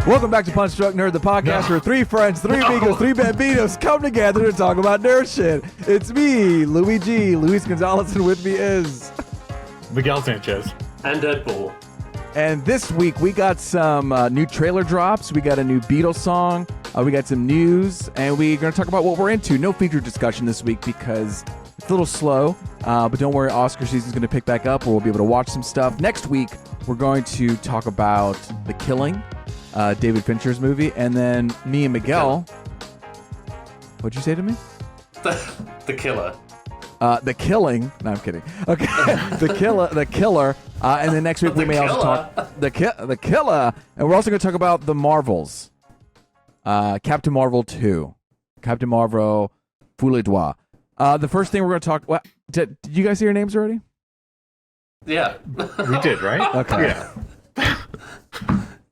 Welcome back to Punch Drunk Nerd, the podcast where three friends, three amigos, three bambinos come together to talk about nerd shit. It's me, Luis Gonzalez, and with me is Miguel Sanchez and Deadpool. And this week we got some new trailer drops. We got a new Beatles song. We got some news, and we're going to talk about what we're into. No feature discussion this week because it's a little slow, but don't worry, Oscar season's going to pick back up, where we'll be able to watch some stuff. Next week, we're going to talk about The Killing, David Fincher's movie, and then me and Miguel. What'd you say to me? The Killer. The Killing. No, I'm kidding. Okay, the Killer. And then next week we may also talk the Killer, and we're also going to talk about the Marvels. Captain Marvel 2, Captain Marvel Foule Dois. The first thing we're going to talk. What, did you guys see your names already? Yeah, we did, right? Okay. Yeah.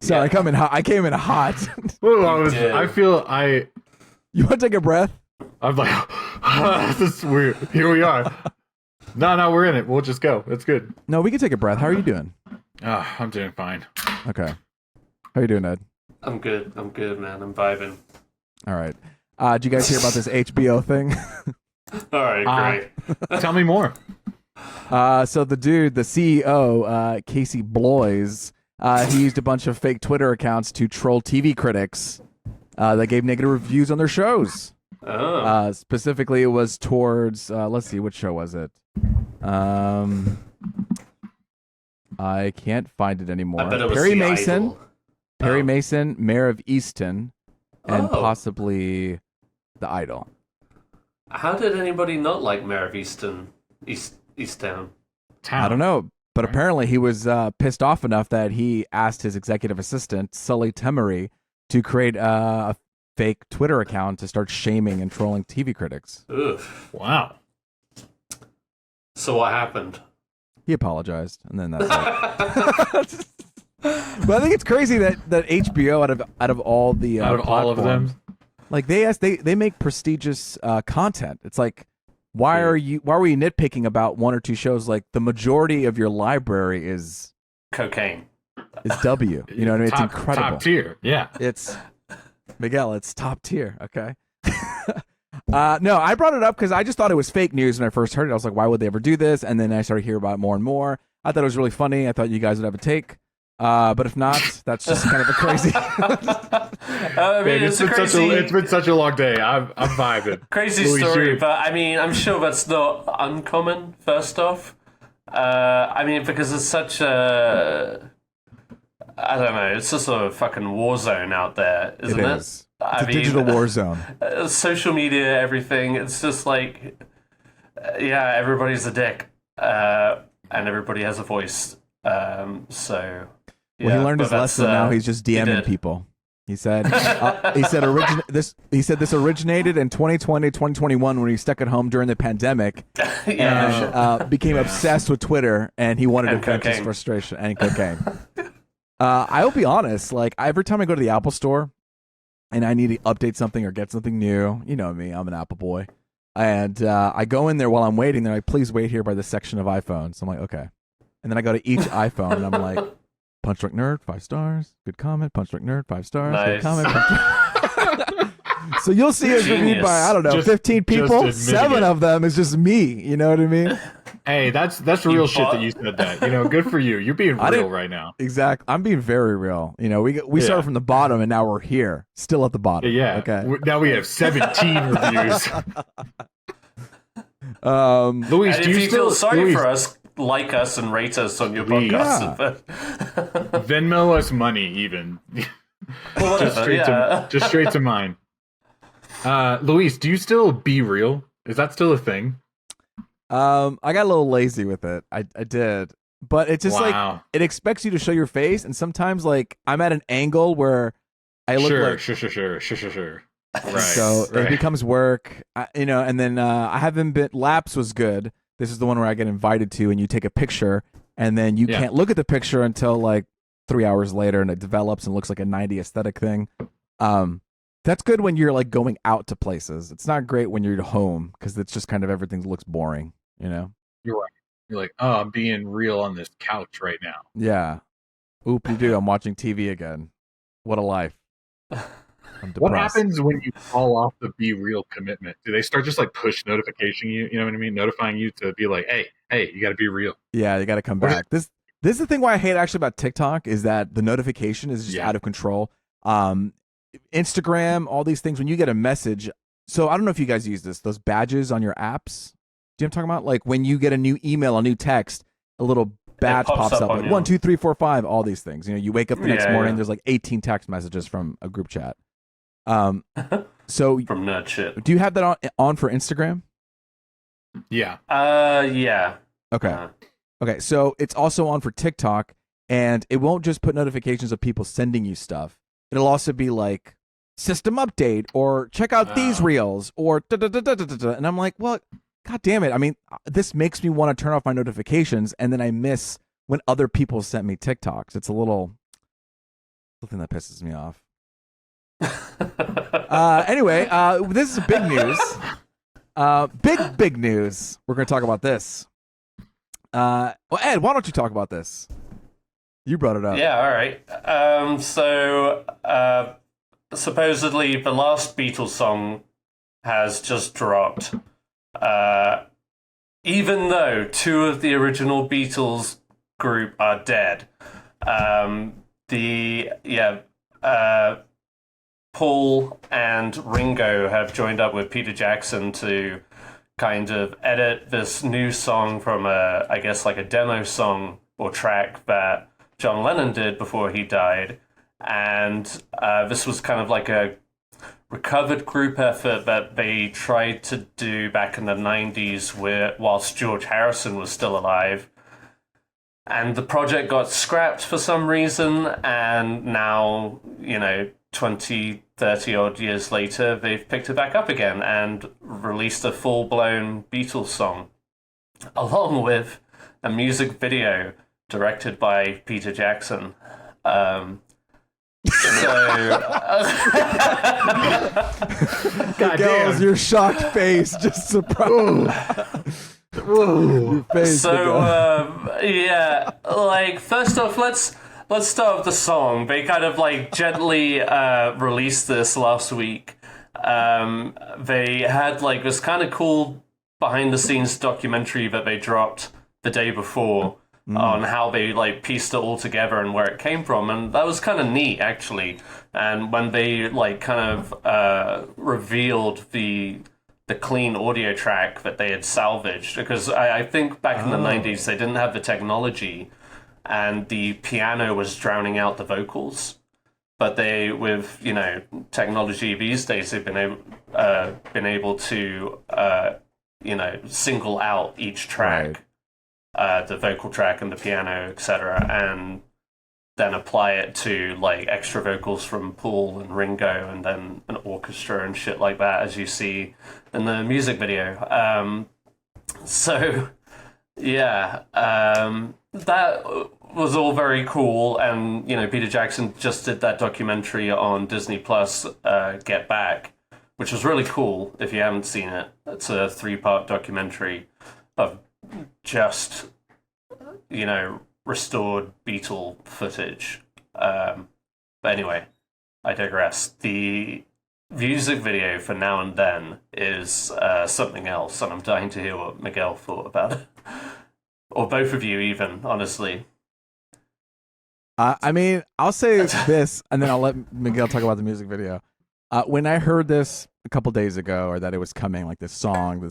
So I came in hot. Well, You want to take a breath? I'm like, this is weird. Here we are. No, we're in it. We'll just go. It's good. No, we can take a breath. How are you doing? I'm doing fine. Okay. How are you doing, Ed? I'm good, man. I'm vibing. All right. Did you guys hear about this HBO thing? All right, great. Tell me more. So the dude, the CEO, Casey Bloys, he used a bunch of fake Twitter accounts to troll TV critics that gave negative reviews on their shows. Oh. Specifically, it was towards, let's see, which show was it? I can't find it anymore. I bet it was Perry The Mason, Idol. Perry Mason, Mayor of Easton, and possibly The Idol. How did anybody not like Mayor of Easttown? I don't know, but apparently he was pissed off enough that he asked his executive assistant, Sully Temery, to create a fake Twitter account to start shaming and trolling TV critics. Ugh. Wow. So what happened? He apologized, and then that's it. But I think it's crazy that HBO, out of all the all of them, like they make prestigious content. It's like, why were you nitpicking about one or two shows? Like, the majority of your library is Cocaine. Is W. You know what I mean? It's incredible. Top tier. Yeah. It's Miguel. It's top tier. Okay. No, I brought it up because I just thought it was fake news when I first heard it. I was like, why would they ever do this? And then I started hearing about it more and more. I thought it was really funny. I thought you guys would have a take. But if not, that's just kind of a crazy. I mean, it's been such a long day. I'm vibing. Crazy story, but I mean, I'm sure that's not uncommon. First off, I mean, because it's such a, I don't know, it's just a fucking war zone out there, isn't it? It's a digital war zone. Social media, everything. It's just like, yeah, everybody's a dick, and everybody has a voice. So. Well, yeah, he learned his lesson. Now he's just DMing people. He said, this originated in 2020, 2021 when he was stuck at home during the pandemic, and became obsessed with Twitter, and he wanted to vent his frustration and cocaine. I'll be honest, like, every time I go to the Apple store and I need to update something or get something new, you know me, I'm an Apple boy, and I go in there while I'm waiting. They're like, please wait here by the section of iPhones. I'm like, okay. And then I go to each iPhone and I'm like, Punch Drunk Nerd, 5 stars. Good comment. Punch Drunk Nerd, 5 stars. Nice. Good comment. So you'll see us reviewed by, I don't know, 15 people. 7 of them is just me. You know what I mean? Hey, that's real shit that you said that. You know, good for you. You're being real right now. Exactly. I'm being very real. You know, we started from the bottom and now we're here, still at the bottom. Yeah. Okay. Now we have 17 reviews. Luis, do you feel sorry for us? Like us and rate us on your podcast. Yeah. Venmo us money, even. Just straight to mine. Luis, do you still be real? Is that still a thing? I got a little lazy with it. I did, but it's just like it expects you to show your face, and sometimes like I'm at an angle where I look like sure. Right. So it becomes work, you know. And then I haven't been. Laps was good. This is the one where I get invited to, and you take a picture, and then you can't look at the picture until like 3 hours later, and it develops and looks like a 90 aesthetic thing. That's good when you're like going out to places. It's not great when you're at home because it's just kind of everything looks boring, you know? You're right. You're like, oh, I'm being real on this couch right now. Yeah. Oop-de-doo, I'm watching TV again. What a life. I'm depressed. What happens when you fall off the Be Real commitment? Do they start just like push notification you? You know what I mean? Notifying you to be like, hey, you got to be real. Yeah, you got to come back. This is the thing why I hate actually about TikTok is that the notification is just out of control. Instagram, all these things, when you get a message. So I don't know if you guys use this, those badges on your apps. Do you know what I'm talking about? Like when you get a new email, a new text, a little badge pops up like 1, 2, 3, 4, 5, all these things. You know, you wake up the next morning, there's like 18 text messages from a group chat. So from nerd shit. Do you have that on for Instagram? Yeah. Yeah. Okay. Okay. So it's also on for TikTok, and it won't just put notifications of people sending you stuff. It'll also be like system update or check out these reels or and I'm like, well, God damn it. I mean, this makes me want to turn off my notifications, and then I miss when other people sent me TikToks. It's a little something that pisses me off. Anyway, this is big news. Big news. We're going to talk about this. Well, Ed, why don't you talk about this? You brought it up. Yeah, all right. Supposedly the last Beatles song has just dropped. Even though 2 of the original Beatles group are dead. Paul and Ringo have joined up with Peter Jackson to kind of edit this new song from I guess like a demo song or track that John Lennon did before he died. And this was kind of like a recovered group effort that they tried to do back in the 90s whilst George Harrison was still alive. And the project got scrapped for some reason, and now, 20, 30 odd years later, they've picked it back up again and released a full-blown Beatles song, along with a music video directed by Peter Jackson. God Miguel's, your shocked face, just surprised. Your face, first off, let's start with the song. They kind of gently released this last week. They had this kind of cool behind the scenes documentary that they dropped the day before on how they pieced it all together and where it came from, and that was kind of neat actually. And when they revealed the clean audio track that they had salvaged, because I think back in the 90s they didn't have the technology and the piano was drowning out the vocals, but they, with technology these days, they've been able to single out each track, the vocal track and the piano, etc., and then apply it to extra vocals from Paul and Ringo and then an orchestra and shit like that, as you see in the music video. That was all very cool, and Peter Jackson just did that documentary on Disney Plus, Get Back, which was really cool. If you haven't seen it, it's a 3-part documentary of just restored Beatle footage. But anyway, I digress. The music video for Now and Then is something else, and I'm dying to hear what Miguel thought about it. Or both of you, even, honestly. I mean, I'll say this, and then I'll let Miguel talk about the music video. When I heard this a couple days ago, or that it was coming, this song,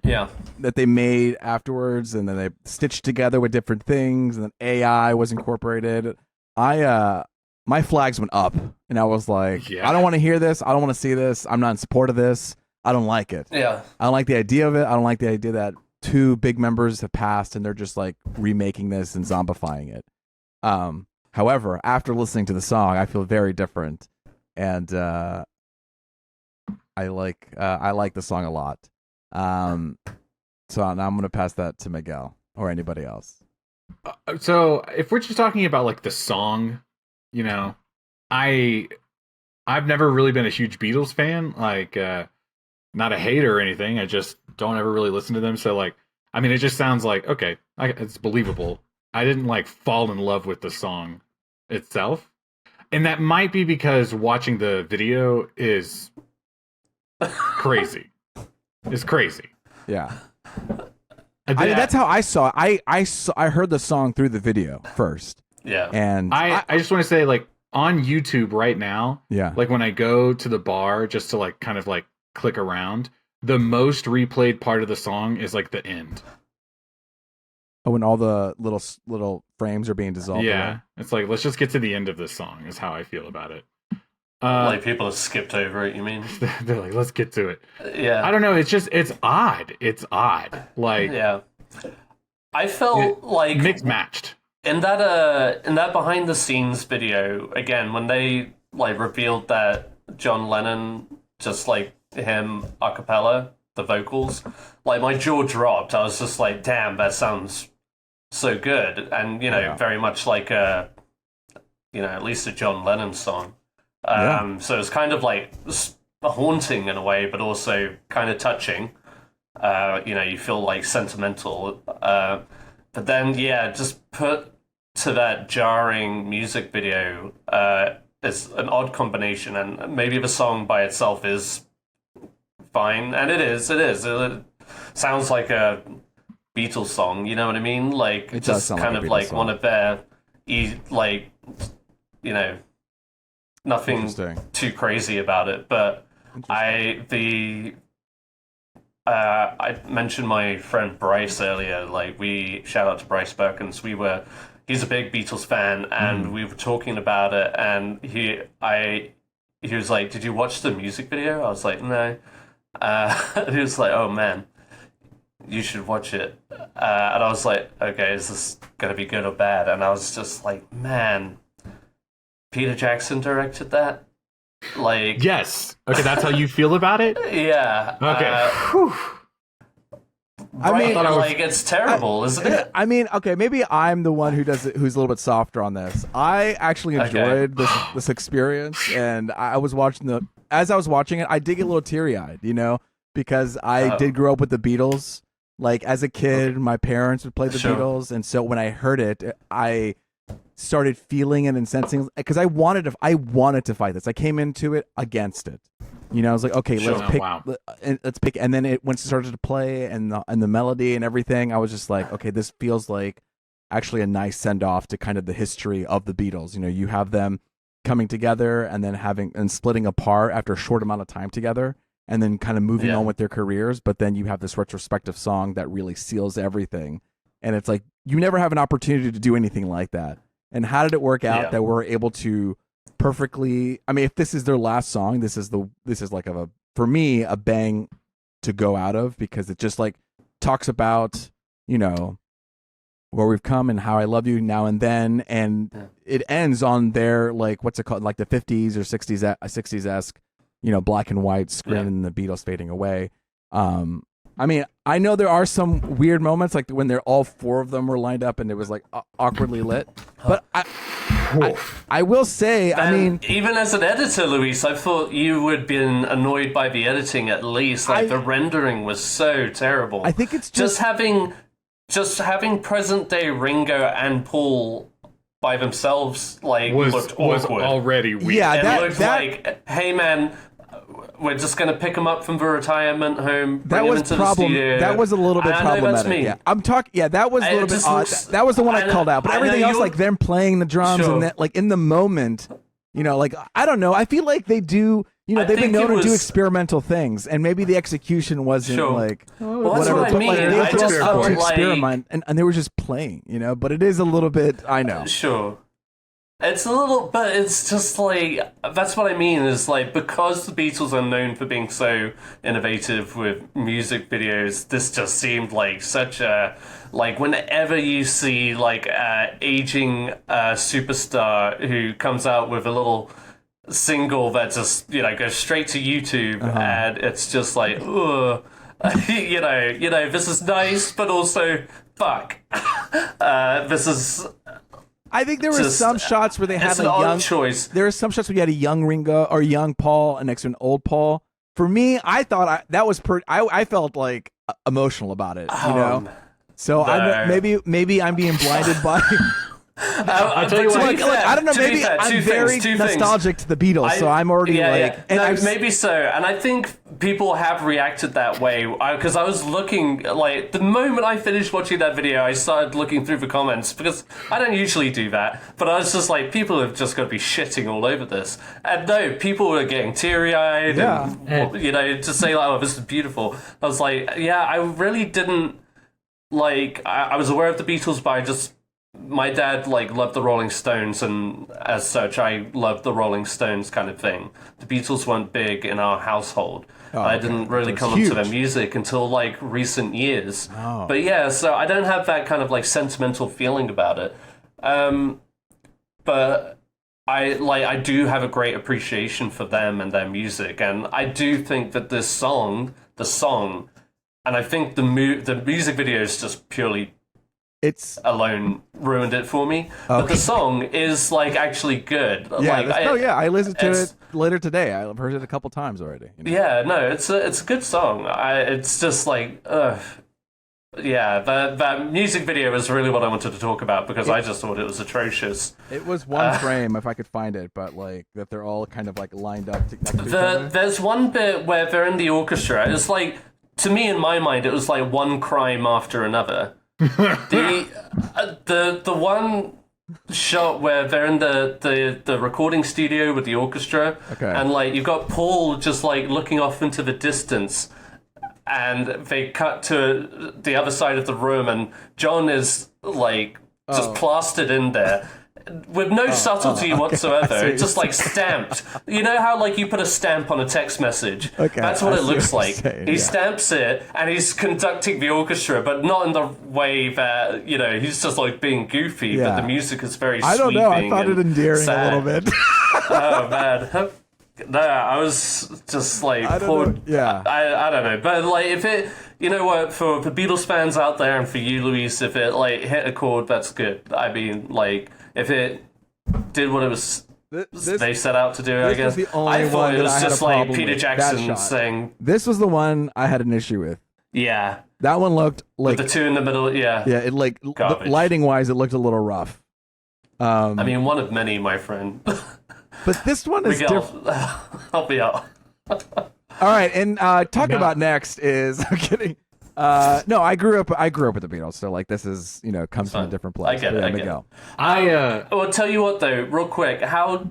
that they made afterwards, and then they stitched together with different things, and then AI was incorporated, my flags went up, and I was like, I don't want to hear this, I don't want to see this, I'm not in support of this, I don't like it. I don't like the idea of it. I don't like the idea that 2 big members have passed and they're just remaking this and zombifying it. However, after listening to the song, I feel very different, and I like the song a lot. So now I'm going to pass that to Miguel or anybody else. So if we're just talking about the song, I've never really been a huge Beatles fan, not a hater or anything. I just don't ever really listen to them. So it just sounds okay, it's believable. I didn't fall in love with the song itself. And that might be because watching the video is crazy. It's crazy. Yeah. I mean, that's how I saw it. I heard the song through the video first. Yeah. And I just want to say, like, on YouTube right now, yeah, like when I go to the bar just to like kind of like click around, the most replayed part of the song is like the end. Oh, when all the little frames are being dissolved. Yeah. Away. It's like, let's just get to the end of this song is how I feel about it. Like people have skipped over it, you mean? They're like, let's get to it. Yeah. I don't know. It's odd. It's odd. Like, yeah. I felt like mixed matched. In that behind the scenes video, again, when they like revealed that John Lennon, just like him a cappella, the vocals, like my jaw dropped. I was just like, damn, that sounds so good. And, very much like at least a John Lennon song. So it's kind of like haunting in a way, but also kind of touching. You feel like sentimental. But then, just put to that jarring music video. It's an odd combination, and maybe the song by itself is fine, and it is. It sounds like a Beatles song, you know what I mean? Like, it just kind of like one of their, nothing too crazy about it. But I mentioned my friend Bryce earlier. Like, shout out to Bryce Perkins. He's a big Beatles fan, and we were talking about it, and he was like, "Did you watch the music video?" I was like, "No." He was like, "Oh man, you should watch it." And I was like, "Okay, is this gonna be good or bad?" And I was just like, "Man, Peter Jackson directed that." Like, yes. Okay, that's how you feel about it. Yeah. Okay. I mean, it's terrible, isn't it? I mean, okay, maybe I'm the one who's a little bit softer on this. I actually enjoyed this experience, and as I was watching it, I did get a little teary-eyed, because I did grow up with the Beatles. Like, as a kid, my parents would play the Beatles, and so when I heard it, I started feeling it and sensing, because I wanted to fight this. I came into it against it. I was like, okay, let's pick. And then once it started to play and the melody and everything, I was just like, okay, this feels like actually a nice send off to kind of the history of the Beatles. You have them coming together and then splitting apart after a short amount of time together, and then kind of moving on with their careers. But then you have this retrospective song that really seals everything. And it's like, you never have an opportunity to do anything like that. And how did it work out that we're able to perfectly? I mean, if this is their last song, this is like for me a bang to go out of, because it just like talks about where we've come and how I love you now and then, and it ends on their, like, what's it called, like the 50s or 60s-esque, black and white screen and the Beatles fading away. I mean, I know there are some weird moments, like when all four of them were lined up and it was like awkwardly lit. But I will say, I mean, even as an editor, Luis, I thought you would have been annoyed by the editing at least. Like, the rendering was so terrible. I think it's just having present day Ringo and Paul by themselves, like, looked awkward. Was already weird. Yeah, it looked like, hey man, we're just going to pick him up from the retirement home, bring him into the studio. That was a little bit problematic. That's me. Yeah, I'm talking. Yeah, that was a little bit odd. That was the one I called out. But everything else, like them playing the drums and that, like in the moment, like, I don't know. I feel like they do. They've been known to do experimental things, and maybe the execution wasn't like whatever. That's what I mean. They were just up to experiment, and they were just playing. But it is a little bit. I know. Sure. It's a little, but it's just like, that's what I mean, is like, because the Beatles are known for being so innovative with music videos, this just seemed like such a, like, whenever you see, like, aging superstar who comes out with a little single that just, goes straight to YouTube, and it's just like, ugh, this is nice, but also, fuck. This is... I think there were some shots where they had a young choice. There were some shots where you had a young Ringo or young Paul and next to an old Paul. For me, I thought that was I felt like emotional about it, So maybe I'm being blinded by I'll tell you what. Look, I don't know. Maybe I'm very nostalgic to the Beatles, so I'm already maybe so. And I think people have reacted that way because I was looking like the moment I finished watching that video, I started looking through the comments because I don't usually do that, but I was just like, people have just got to be shitting all over this. And no, people were getting teary-eyed, and to say like, "Oh, this is beautiful." I was like, yeah, I really didn't like. I was aware of the Beatles, but my dad loved the Rolling Stones, and as such, I loved the Rolling Stones kind of thing. The Beatles weren't big in our household. I didn't really come onto their music until recent years. Oh. But yeah, so I don't have that kind of sentimental feeling about it. But I do have a great appreciation for them and their music, and I do think that the song, and I think the music video is just purely. It's alone ruined it for me. Okay. But the song is actually good. Yeah, I listened to it later today. I've heard it a couple times already. Yeah, no, it's a good song. It's just that music video is really what I wanted to talk about because I just thought it was atrocious. It was one frame, if I could find it, but that they're all kind of lined up next to each other. There's one bit where they're in the orchestra. It's to me in my mind, it was one crime after another. The one shot where they're in the recording studio with the orchestra, and you've got Paul just looking off into the distance, and they cut to the other side of the room, and John is just plastered in there. With no subtlety whatsoever. It's just stamped. You know how you put a stamp on a text message? Okay, that's what it looks like. He stamps it and he's conducting the orchestra, but not in the way that, he's just being goofy, but the music is very sweeping. I don't know, I found it endearing a little bit. Oh man. No, I was just I don't know. But if it, you know what, for the Beatles fans out there and for you, Luis, if it hit a chord, that's good. I mean, if it did what it was they set out to do, I guess. I thought it was just Peter Jackson saying. This was the one I had an issue with. Yeah. That one looked with the two in the middle, yeah. Yeah, it lighting wise, it looked a little rough. I mean, one of many, my friend. But this one is different. Help me out. All right, and about next is I'm kidding. No, I grew up with the Beatles, so this is comes from a different place. I get it. Miguel. Well, tell you what though, real quick, how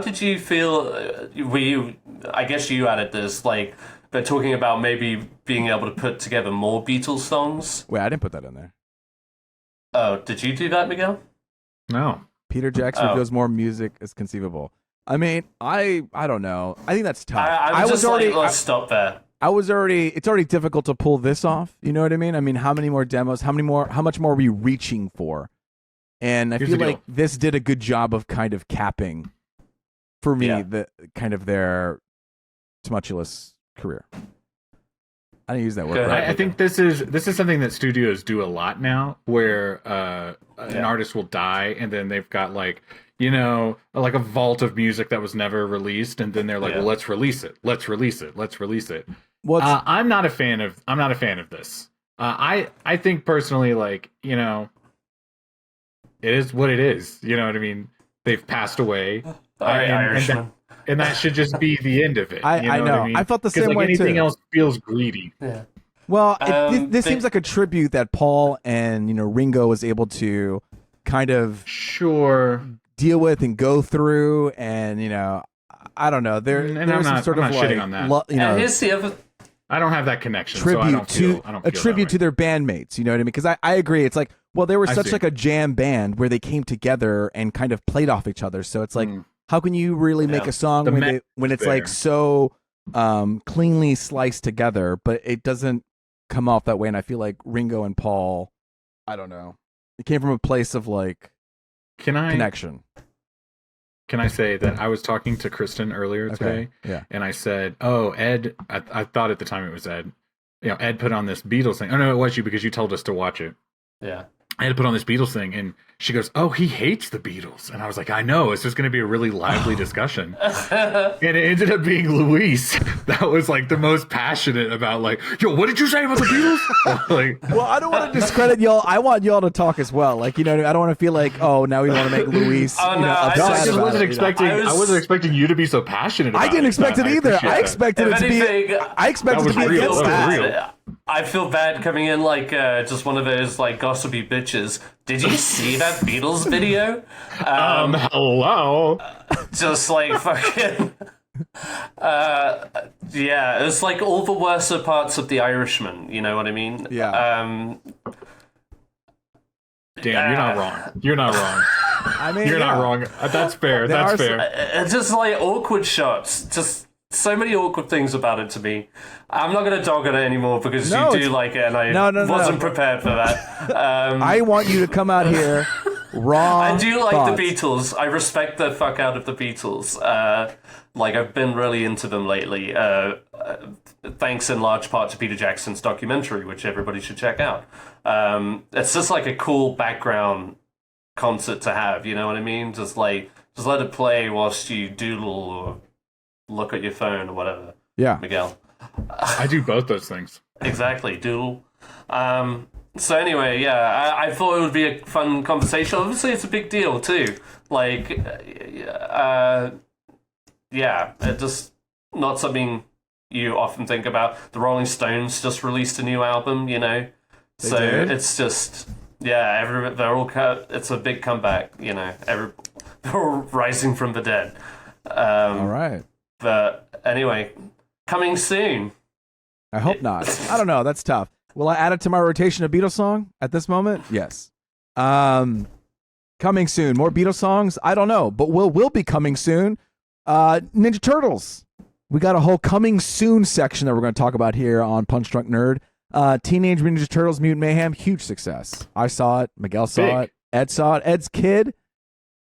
did you feel? I guess you added this, they're talking about maybe being able to put together more Beatles songs. Wait, I didn't put that in there. Oh, did you do that, Miguel? No. Peter Jackson feels more music is conceivable. I mean, I don't know. I think that's tough. Let's stop there. It's already difficult to pull this off. You know what I mean? I mean, how many more demos? How much more are we reaching for? And I feel like this did a good job of kind of capping, for me, the kind of their tumultuous career. I didn't use that word. I think this is something that studios do a lot now, where an artist will die and then they've got a vault of music that was never released, and then they're well, let's release it. Let's release it. Well, I'm not a fan of this. I think personally, it is what it is. You know what I mean? They've passed away. And that should just be the end of it. I know. What I mean? I felt the same way anything too. else feels greedy. Yeah. Well, this seems like a tribute that Paul and Ringo was able to kind of deal with and go through, and I don't know. There's some sort of shitting on that. Here's the other. I don't have that connection. Tribute to their bandmates. You know what I mean? Because I agree. It's they were such a jam band where they came together and kind of played off each other. So it's how can you really make a song when it's so cleanly sliced together, but it doesn't come off that way? And I feel like Ringo and Paul, I don't know, it came from a place of connection. Can I say that I was talking to Kristen earlier today, and I said, "Oh, Ed," I thought at the time it was Ed. Ed put on this Beatles thing. Oh no, it was you because you told us to watch it. Yeah, Ed put on this Beatles thing, and She goes, "Oh, he hates the Beatles," and I was like, "I know. It's just going to be a really lively discussion." And it ended up being Luis that was like the most passionate about like, "Yo, what did you say about the Beatles?" Like, well, I don't want to discredit y'all. I want y'all to talk as well. Like, you know, I don't want to feel like, oh, now we want to make Luis. Oh, you know, no, upset I just about wasn't it, expecting. I wasn't expecting you to be so passionate. About I didn't expect it either. I expected it to be. I expected it to be real. against That was that. real. I feel bad coming in like just one of those like gossipy bitches. Did you see that Beatles video? Hello. Just like fucking. Yeah, it's like all the worst parts of The Irishman. You know what I mean? Yeah. Damn, you're not wrong. You're not wrong. I mean, You're not wrong. That's fair. That's fair. It's just like awkward shots. Just so many awkward things about it to me. I'm not going to dog on it anymore because you do like it, and I wasn't prepared for that. I want you to come out here raw. I do like thoughts. the Beatles. I respect the fuck out of the Beatles. Like, I've been really into them lately. Thanks in large part to Peter Jackson's documentary, which everybody should check out. It's just like a cool background concert to have, you know what I mean? Just let it play whilst you doodle or look at your phone or whatever. Yeah. Miguel. I do both those things. Exactly, doodle. So anyway, yeah, I thought it would be a fun conversation. Obviously, it's a big deal too. Like, yeah, it's just not something you often think about. The Rolling Stones just released a new album, you know, so did? it's just they're all it's a big comeback, you know. They're all rising from the dead. All right. But anyway, coming soon. I hope not. I don't know. That's tough. Will I add it to my rotation of Beatles song at this moment? Yes. Coming soon. More Beatles songs? I don't know, but will be coming soon. Ninja Turtles. We got a whole coming soon section that we're going to talk about here on Punch Drunk Nerd. Teenage Mutant Ninja Turtles Mutant Mayhem, huge success. I saw it. Miguel saw it. Ed saw it. Ed's kid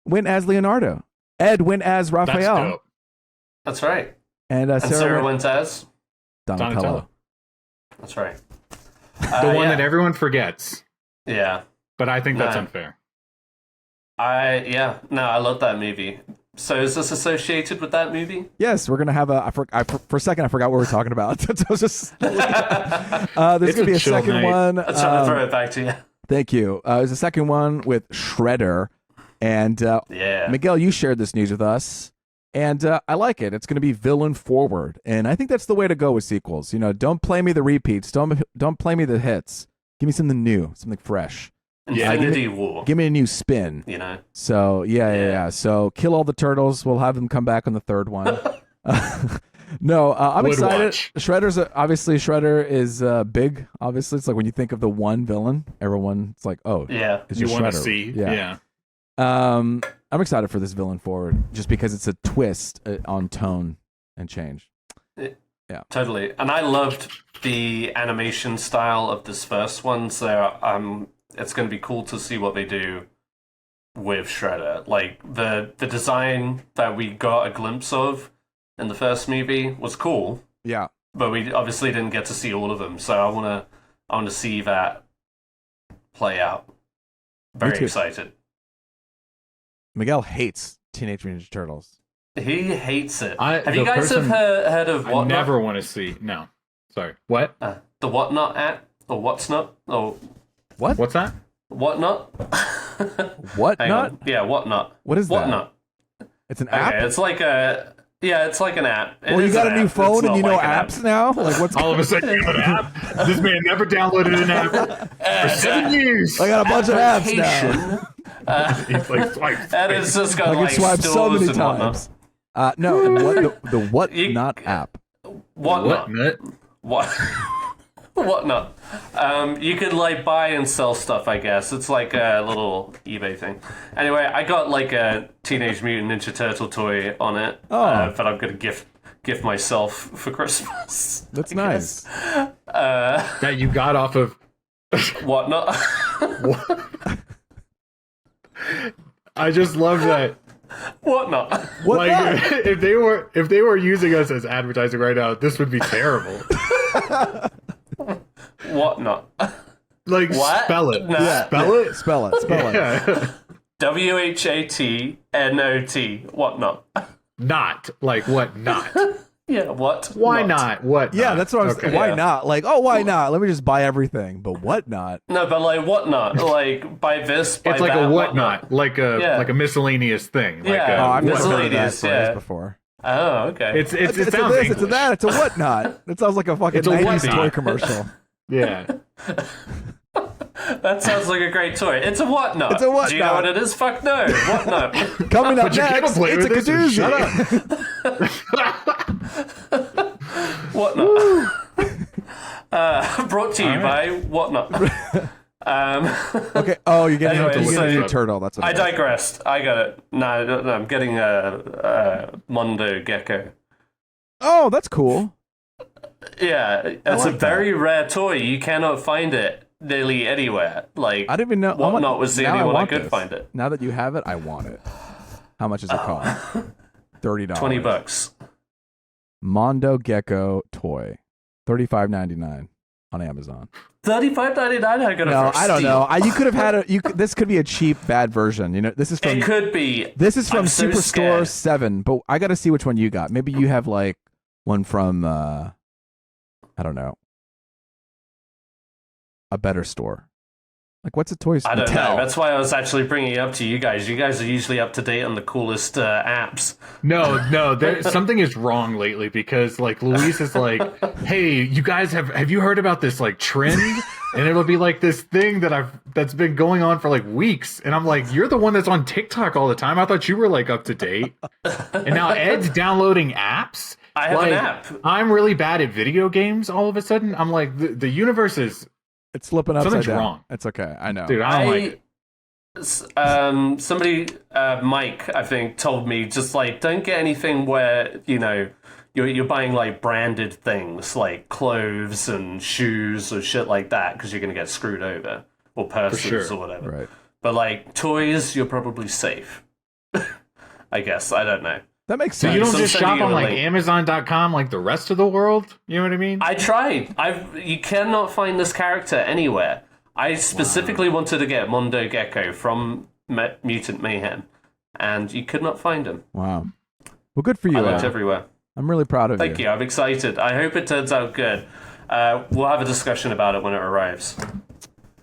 went as Leonardo. Ed went as Raphael. That's dope. That's right. And Sarah went as Donatello. That's right. The one that everyone forgets. Yeah. But I think that's unfair. I love that movie. So is this associated with that movie? Yes, we're gonna have for a second I forgot what we were talking about. So I was just there's gonna be a second one. I'm trying to throw it back to you. Thank you. There's a second one with Shredder, and Miguel, you shared this news with us, and I like it. It's gonna be villain forward, and I think that's the way to go with sequels. You know, don't play me the repeats. Don't play me the hits. Give me something new, something fresh. Infinity War. Give me a new spin. You know. So yeah. So kill all the turtles. We'll have them come back on the third one. No, I'm excited. Shredder is big. Obviously, it's like when you think of the one villain, everyone's like, oh, yeah, is you want Shredder. to see, yeah. I'm excited for this villain forward, just because it's a twist on tone and change. Yeah, totally. And I loved the animation style of this first one, so it's going to be cool to see what they do with Shredder. Like the design that we got a glimpse of in the first movie was cool. Yeah, but we obviously didn't get to see all of them. So I want to see that play out. Very excited. Miguel hates Teenage Mutant Ninja Turtles. He hates it. Have you guys heard of Whatnot? I never want to see. No, sorry. What? The Whatnot app or What's Not? Oh. What? What's that? Whatnot? Whatnot? Yeah, Whatnot. What is Whatnot? That? It's an app? Okay, it's like an app. Well, you got a new phone and you know apps now? Like, what's all of a sudden you have an app? This man never downloaded an app for 7 years. I got a bunch of apps now. He's like swiped. And it's just got like stores so many and times. No, the Whatnot app. Whatnot? Whatnot? You could like buy and sell stuff, I guess. It's like a little eBay thing. Anyway, I got like a Teenage Mutant Ninja Turtle toy on it that I'm gonna gift myself for Christmas. That's nice. That you got off of Whatnot. I just love that. Whatnot. Like if they were using us as advertising right now, this would be terrible. Whatnot. Like what? spell it. No. Yeah. Spell it. Spell it. Yeah. WHATNOT. Whatnot. Not like what not? Yeah, what? Why not? What? Yeah, not? that's what I was. Okay. Why not? Like, oh, why not? Let me just buy everything. But what not? No, but like whatnot? Like buy this, buy It's like that, a whatnot, like a miscellaneous thing. Like Yeah. Oh, I've never heard of that Miscellaneous, phrase yeah. before. Oh, okay. It It's a sounds this, English. it's a that, it's a whatnot. It sounds like a fucking It's a 90s whatnot. toy commercial. Yeah. That sounds like a great toy. It's a whatnot. It's a whatnot. Do you know what it is? Fuck no. Whatnot. Coming up But you can't next, play it's a with this or kazoozie. Whatnot. Brought to you by Whatnot. Okay. Oh, you're getting, Anyway, you're getting a so- new turtle. That's what I it is. digressed. I got it. No, I'm getting a Mondo Gecko. Oh, that's cool. Yeah, it's like a very rare toy. You cannot find it nearly anywhere. Like, I didn't even know. Whatnot was the now only I one I want could this. find it. Now that you have it, I want it. How much does it cost? $30. $20. Mondo Gecko toy, $35.99 on Amazon. $35.99. I got it No, for I don't steal. know. You could have had a. This could be a cheap bad version. You know, this is from. It could be. This is from I'm so Superstore scared. 7, but I got to see which one you got. Maybe you have like one from I don't know, a better store. Like what's a toy store? I don't know. Mattel. That's why I was actually bringing it up to you guys. You guys are usually up to date on the coolest apps. No, something is wrong lately because like Luis is like, hey, you guys have you heard about this like trend? And it'll be like this thing that's been going on for like weeks. And I'm like, you're the one that's on TikTok all the time. I thought you were like up to date. And now Ed's downloading apps. I have like, an app. I'm really bad at video games all of a sudden. I'm like, the universe is, It's flipping upside Something's down. wrong. It's okay. I know. dude, I don't like it. Somebody, Mike, I think, told me just like don't get anything where you're buying like branded things like clothes and shoes or shit like that because you're gonna get screwed over or purses sure. or whatever. Right. But like toys, you're probably safe. I guess I don't know. That makes So sense. you don't I'm just sending shop you on a like link. Amazon.com like the rest of the world? You know what I mean? I tried. You cannot find this character anywhere. I specifically wanted to get Mondo Gecko from Mutant Mayhem, and you could not find him. Wow. Well, good for you. I looked Ed. everywhere. I'm really proud of Thank you. I'm excited. I hope it turns out good. We'll have a discussion about it when it arrives.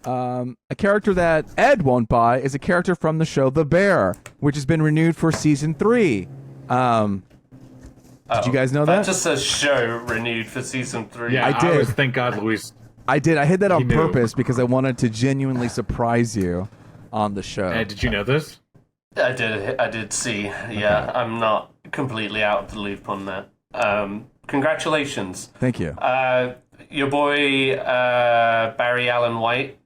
A character that Ed won't buy is a character from the show The Bear, which has been renewed for season 3. Did you guys know that? That just says show renewed for season 3. yeah, I did. was, thank God Luis. I did. I hit that on He knew. purpose because I wanted to genuinely surprise you on the show. Ed, did you know this? I did see. Yeah, I'm not completely out of the loop on that. Congratulations. Thank you. Your boy, Barry Allen White.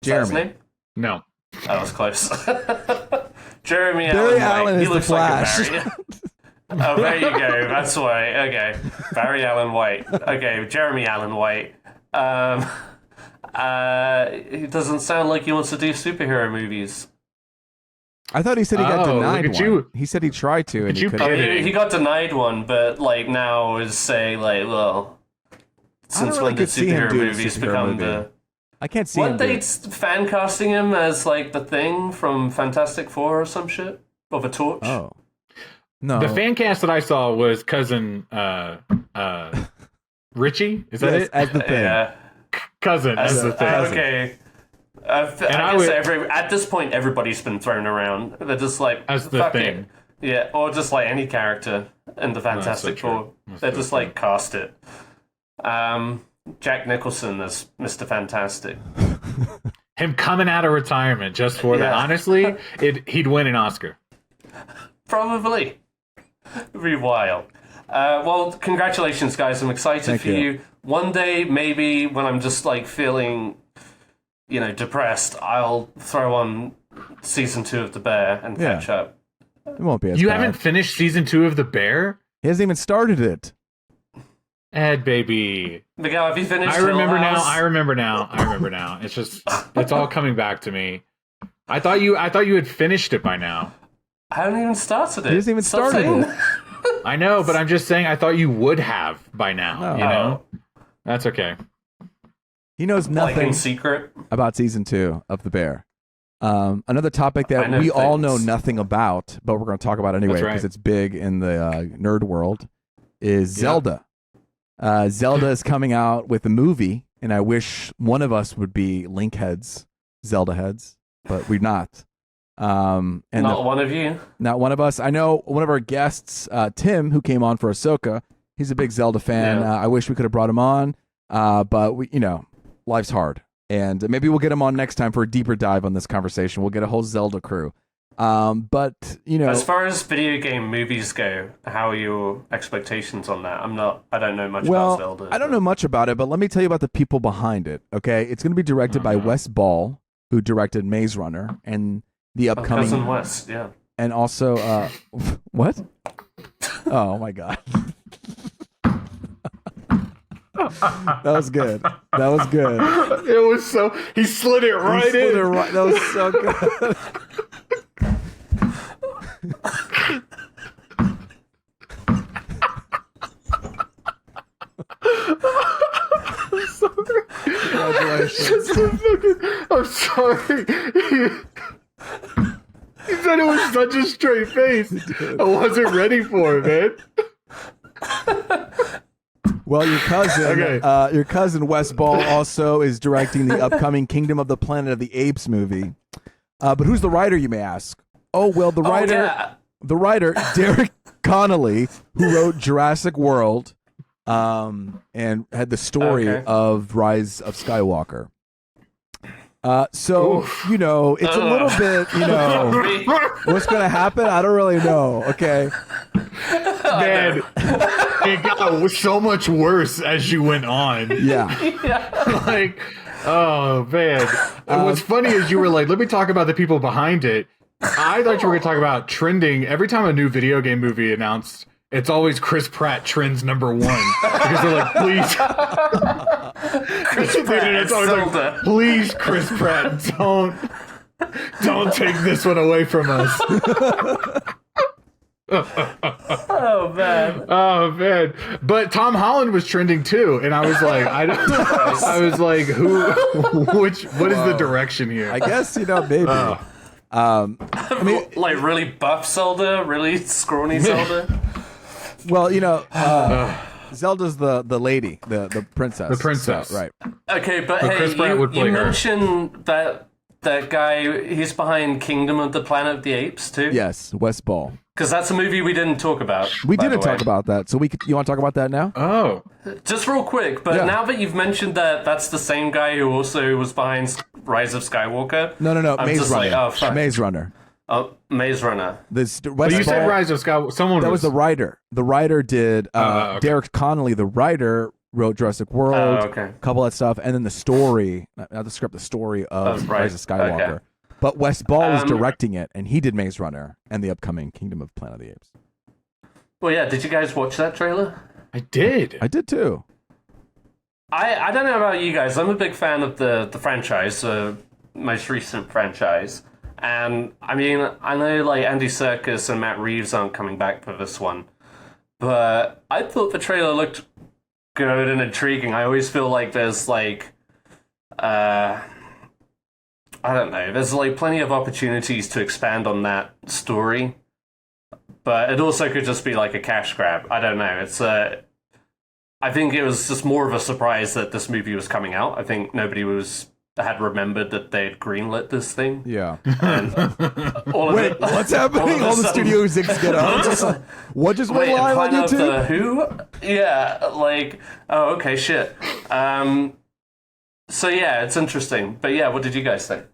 Is that his Jeremy. name? No. That was close. Jeremy Barry Allen Allen White. He is the looks like a Flash. Barry. Oh, there you go. That's why. Okay. Barry Allen White. Okay, Jeremy Allen White. He doesn't sound like he wants to do superhero movies. I thought he said he got Oh, denied look at one. you. He said he tried to, and Look at he you couldn't. kidding. He got denied one, but like now is saying like, well, since really when did could see him superhero do a movies superhero become movie. the? I can't see him. Weren't they fan casting him as like the Thing from Fantastic Four or some shit of a torch? Oh. No. The fan cast that I saw was cousin Richie. Is that Yes, it? as the thing. Yeah. Cousin as the thing. Okay. I I guess would- at this point, everybody's been thrown around. They're just like, As the fuck Thing. it. Yeah, or just like any character in the Fantastic true. Four. That's They're so just true. like, cast it. Jack Nicholson as Mr. Fantastic. Him coming out of retirement just for that. Yeah. Honestly, he'd win an Oscar. Probably. It'd be wild. Well, congratulations, guys. I'm excited Thank for you. you. One day, maybe when I'm just like feeling, depressed, I'll throw on season 2 of The Bear and Yeah. catch up. It won't be as You bad. haven't finished season 2 of The Bear? He hasn't even started it. Ed, baby. Miguel, have you finished? I remember Hill now. House? I remember now. It's just, it's all coming back to me. I thought you had finished it by now. I haven't even started it. He hasn't even Stop started saying it. that. I know, but I'm just saying I thought you would have by now. No. You know? That's okay. He knows Like nothing in secret. about season 2 of The Bear. Another topic that we all know nothing about, but we're going to talk about anyway because it's big in the nerd world, is Zelda. Zelda is coming out with a movie, and I wish one of us would be Link heads, Zelda heads, but we're not. And not one of you? Not one of us. I know one of our guests, Tim, who came on for Ahsoka, he's a big Zelda fan. Yeah. I wish we could have brought him on, but we, life's hard. And maybe we'll get him on next time for a deeper dive on this conversation. We'll get a whole Zelda crew. But as far as video game movies go, how are your expectations on that? I don't know much about Zelda. I don't know much about it, but let me tell you about the people behind it. Okay, it's going to be directed by Wes Ball, who directed Maze Runner and the upcoming Cousin Wes, yeah. And also what? Oh my god. That was good. It was so. He slid it right in. That was so good. Congratulations. I'm sorry. He said it was such a straight face. I wasn't ready for it, man. Well, your cousin Wes Ball also is directing the upcoming Kingdom of the Planet of the Apes movie. But who's the writer, you may ask? Oh, well, the writer Derek Connolly, who wrote Jurassic World, and had the story of Rise of Skywalker. So, it's a little bit, what's going to happen? I don't really know. Okay. Man, it got so much worse as you went on. Yeah. Like, oh, man. And what's funny is you were like, let me talk about the people behind it. I thought you were going to talk about trending. Every time a new video game movie announced, it's always Chris Pratt trends #1. Because they're like, please. Chris Pratt, it's always like, please, Chris Pratt, don't take this one away from us. Oh man! But Tom Holland was trending too, and I was like, what is the direction here? I guess maybe. I mean, like really buff Zelda, really scrawny Zelda. Well, Zelda's the lady, the princess. The princess, so, right? Okay, but hey, you mentioned that guy. He's behind Kingdom of the Planet of the Apes too. Yes, Wes Ball. Because that's a movie we didn't talk about. We didn't talk about that, so you want to talk about that now? Oh, just real quick. But now that you've mentioned that, that's the same guy who also was behind Rise of Skywalker. No, I'm Maze just Runner. like, oh fuck, Maze Runner. Oh, Maze Runner. But you said Rise of Skywalker. That was the writer. The writer did. Okay. Derek Connolly, the writer, wrote Jurassic World. A couple of that stuff, and then the story, not the script, the story of Rise of Skywalker. Okay. But Wes Ball was directing it, and he did Maze Runner and the upcoming Kingdom of Planet of the Apes. Well, yeah. Did you guys watch that trailer? I did. I did too. I don't know about you guys. I'm a big fan of the franchise, the most recent franchise. And I mean, I know like Andy Serkis and Matt Reeves aren't coming back for this one, but I thought the trailer looked good and intriguing. I always feel like there's like, I don't know, there's like plenty of opportunities to expand on that story, but it also could just be like a cash grab. I don't know. I think it was just more of a surprise that this movie was coming out. I think nobody had remembered that they'd greenlit this thing. Yeah. And what's happening? All the studio execs get up. What just went live on YouTube? Who? Yeah, like, oh, okay, shit. So yeah, it's interesting. But yeah, what did you guys think?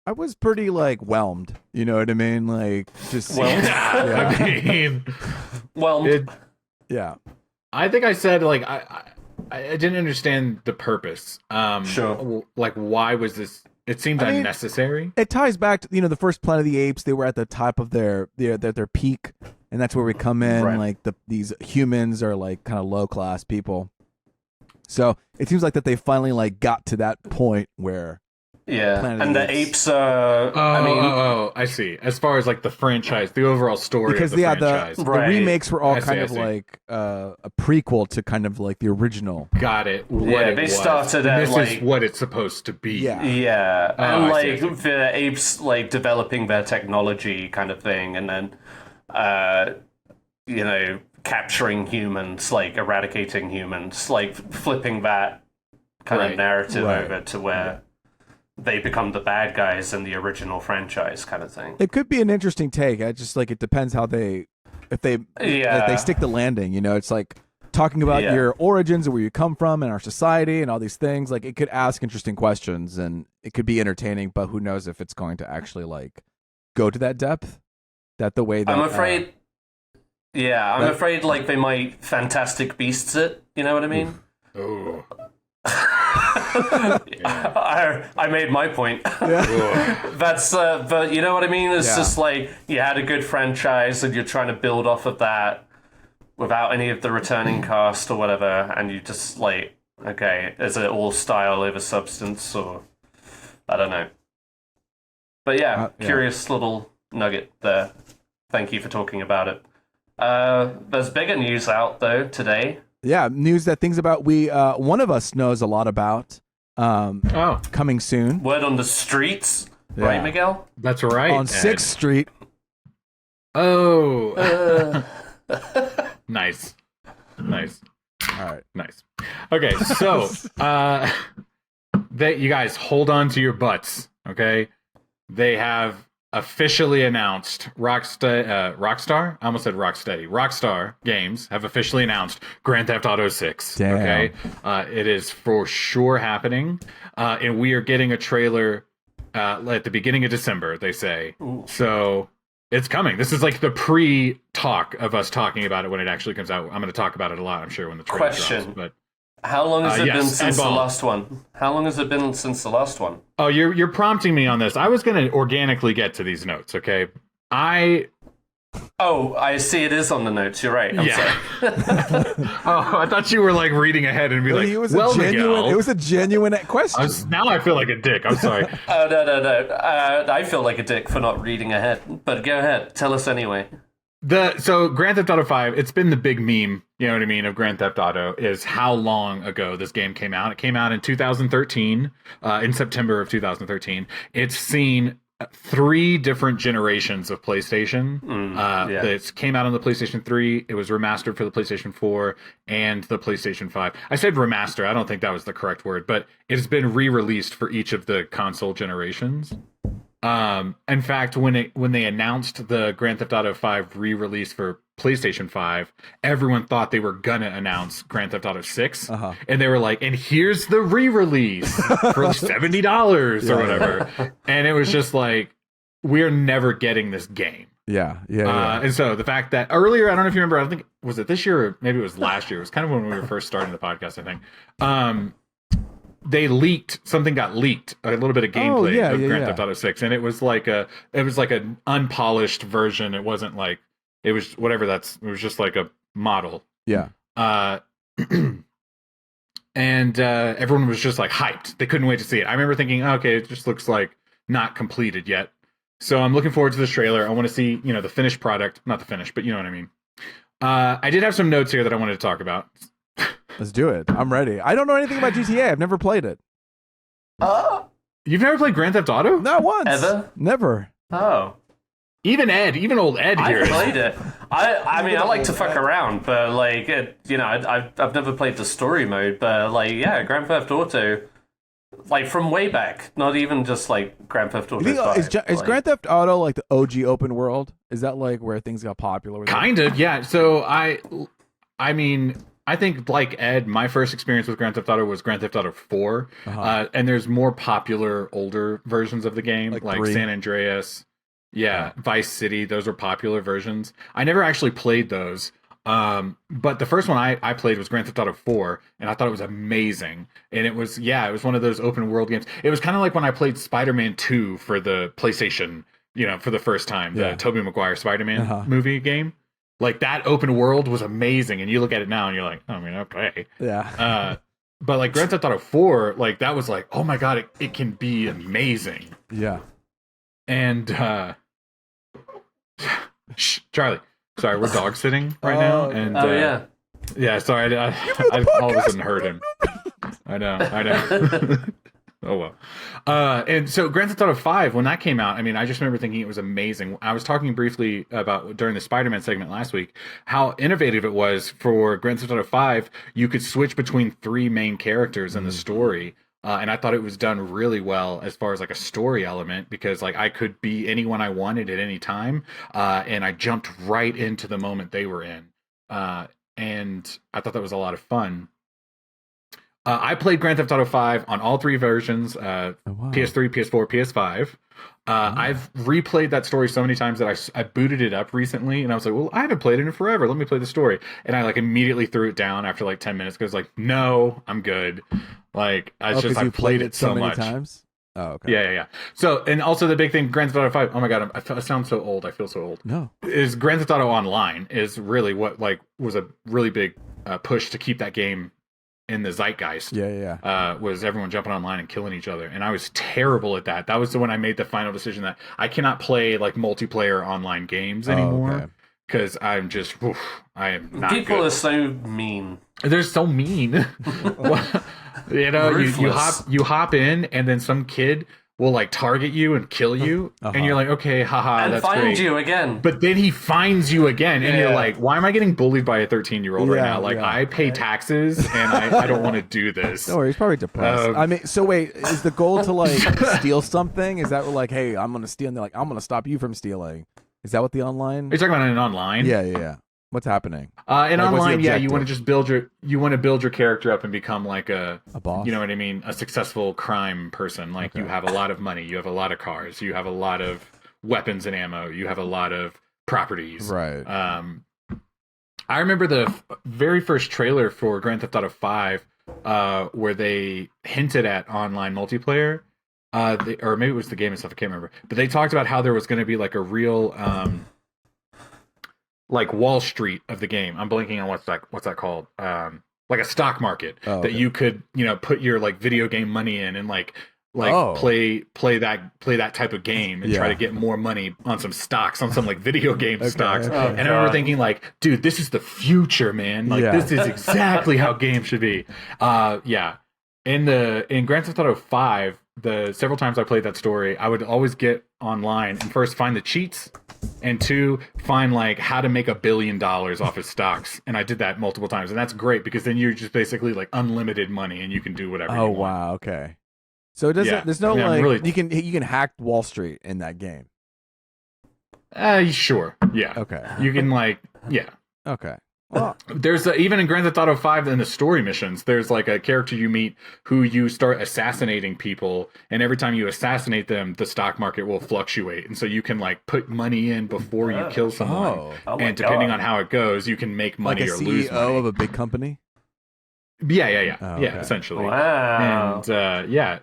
I was pretty like whelmed. You know what I mean? Like just whelmed. Yeah. I mean, whelmed. Yeah. I think I said like I didn't understand the purpose. Sure. Like, why was this? It seemed unnecessary. It ties back to the first Planet of the Apes. They were at the top of their peak, and that's where we come in. Right. Like these humans are like kind of low class people. So it seems like that they finally like got to that point where Yeah, Planet and of the Apes. apes are. I see. As far as like the franchise, the overall story Because of the yeah, franchise. the Right. remakes were all I see, kind I of see. like a prequel to kind of like the original. Got it. Yeah, they started at, this like- is what it's supposed to be. Yeah. Yeah, Oh, and I see, I like see. the apes like developing their technology kind of thing, and then capturing humans, like eradicating humans, like flipping that kind Right. of narrative Right. over to where they become the bad guys in the original franchise kind of thing. It could be an interesting take. I just like it depends how if they stick the landing. You know, it's like talking about Yeah. your origins and where you come from and our society and all these things. Like it could ask interesting questions and it could be entertaining, but who knows if it's going to actually like go to that depth. That the way that I'm afraid. I'm afraid like they might Fantastic Beasts it. You know what I mean? Oh. I made my point. That's but you know what I mean? It's Yeah. just like you had a good franchise and you're trying to build off of that without any of the returning cast or whatever, and you just like, okay, is it all style over substance, or I don't know. But yeah, curious little nugget there. Thank you for talking about it. There's bigger news out though today. Yeah, news that things about one of us knows a lot about. Coming soon. Word on the streets, Yeah. right, Miguel? That's right. On Ed. 6th Street. Oh. Nice. All right. Nice. Okay, so you guys hold on to your butts, okay? They have officially announced Rockstar? I almost said Rocksteady. Rockstar Games have officially announced Grand Theft Auto 6. Damn. Okay? It is for sure happening. And we are getting a trailer at the beginning of December, they say. Ooh. So it's coming. This is like the pre-talk of us talking about it when it actually comes out. I'm going to talk about it a lot, I'm sure, when the trailer Question. drops. But How long has it yes, been Ed since the Ball. last one? How long has it been since the last one? oh, you're prompting me on this. I was going to organically get to these notes, okay? Oh, I see it is on the notes. You're right. I'm sorry. Oh, I thought you were like reading ahead and be like, It was well, a genuine. Miguel. It was a genuine question. Now I feel like a dick. I'm sorry. Oh, no. I feel like a dick for not reading ahead. But go ahead. Tell us anyway. So Grand Theft Auto 5, it's been the big meme, you know what I mean, of Grand Theft Auto, is how long ago this game came out. It came out in 2013, in September of 2013. It's seen 3 different generations of PlayStation. It came out on the PlayStation 3, it was remastered for the PlayStation 4, and the PlayStation 5. I said remaster, I don't think that was the correct word, but it has been re-released for each of the console generations. In fact, when they announced the Grand Theft Auto 5 re-release for PlayStation 5, everyone thought they were gonna announce Grand Theft Auto 6, and they were like, "And here's the re-release for $70 or whatever," and it was just like, we're never getting this game. Yeah. And so the fact that earlier, I don't know if you remember, I think was it this year or maybe it was last year. It was kind of when we were first starting the podcast, I think. Something got leaked, a little bit of gameplay of Grand Theft Auto 6, and it was like an unpolished version. It wasn't like, it was whatever it was just like a model. Yeah. And everyone was just like hyped. They couldn't wait to see it. I remember thinking, okay, it just looks like not completed yet. So I'm looking forward to this trailer. I want to see, the finished product, not the finished, but you know what I mean. I did have some notes here that I wanted to talk about. Let's do it. I'm ready. I don't know anything about GTA. I've never played it. You've never played Grand Theft Auto? Not once. Ever? Never. Oh. Even old Ed here. I've played it. I mean, I like to fuck around, but like, I've never played the story mode, but like, yeah, Grand Theft Auto, like from way back, not even just like Grand Theft Auto 5. Is Grand Theft Auto like the OG open world? Is that like where things got popular? Kind of, yeah. So I mean, I think like Ed, my first experience with Grand Theft Auto was Grand Theft Auto 4, and there's more popular older versions of the game, like San Andreas. Yeah, Vice City, those were popular versions. I never actually played those. But the first one I played was Grand Theft Auto 4, and I thought it was amazing. And it was one of those open world games. It was kind of like when I played Spider-Man 2 for the PlayStation, for the first time, the Tobey Maguire Spider-Man movie game. Like that open world was amazing. And you look at it now and you're like, I mean, okay. Yeah. but like Grand Theft Auto 4, like that was like, oh my god, it can be amazing. Yeah. And Charlie, sorry, we're dog sitting right now, and yeah. yeah, sorry, I all of a sudden heard him. I know. Oh well. And so Grand Theft Auto 5, when that came out, I mean, I just remember thinking it was amazing. I was talking briefly about during the Spider-Man segment last week how innovative it was for Grand Theft Auto 5. You could switch between 3 main characters in the story. And I thought it was done really well as far as like a story element, because like I could be anyone I wanted at any time. And I jumped right into the moment they were in. And I thought that was a lot of fun. I played Grand Theft Auto 5 on all 3 versions, PS3, PS4, PS5. I've replayed that story so many times that I booted it up recently, and I was like, well, I haven't played it in forever. Let me play the story. And I like immediately threw it down after like 10 minutes because like, no, I'm good. Like, I played it so much. Times? Oh, okay. Yeah. So, and also the big thing, Grand Theft Auto 5, oh my god, I sound so old. I feel so old. No. Is Grand Theft Auto Online is really what like was a really big push to keep that game in the zeitgeist. Was everyone jumping online and killing each other, and I was terrible at that. That was the when I made the final decision that I cannot play like multiplayer online games anymore because I'm just I am not people good. Are so mean. They're so mean. You know, you hop in, and then some kid will like target you and kill you, and you're like, okay, haha, and that's find great. you again. But then he finds you again, and you're like, why am I getting bullied by a 13-year-old right now? Like, I pay taxes, and I don't want to do this. No, he's probably depressed. I mean, so wait, is the goal to like steal something? Is that like, hey, I'm gonna steal? And they're like, I'm gonna stop you from stealing. Is that what the online? Are you talking about an online? Yeah. What's happening? In online, you want to just build your character up and become like a boss. You know what I mean? A successful crime person. Like you have a lot of money, you have a lot of cars, you have a lot of weapons and ammo, you have a lot of properties. Right. I remember the very first trailer for Grand Theft Auto 5, where they hinted at online multiplayer. Or maybe it was the game itself. I can't remember. But they talked about how there was going to be like a real like Wall Street of the game. I'm blanking on what's that called? Like a stock market that you could, put your like video game money in and like play that type of game and try to get more money on some stocks, on some like video game stocks. And I remember thinking like, dude, this is the future, man. Like this is exactly how games should be. In Grand Theft Auto 5, the several times I played that story, I would always get online and first find the cheats, and 2, find like how to make $1 billion off of stocks. And I did that multiple times, and that's great because then you're just basically like unlimited money and you can do whatever you want. Wow, okay. So it doesn't there's no you can hack Wall Street in that game. Sure. Yeah. Okay. You can Okay. Well, there's even in Grand Theft Auto 5 in the story missions, there's like a character you meet who you start assassinating people, and every time you assassinate them, the stock market will fluctuate, and so you can like put money in before you kill someone, and depending on how it goes, you can make money like or lose money. CEO of a big company. Yeah, essentially. Wow. And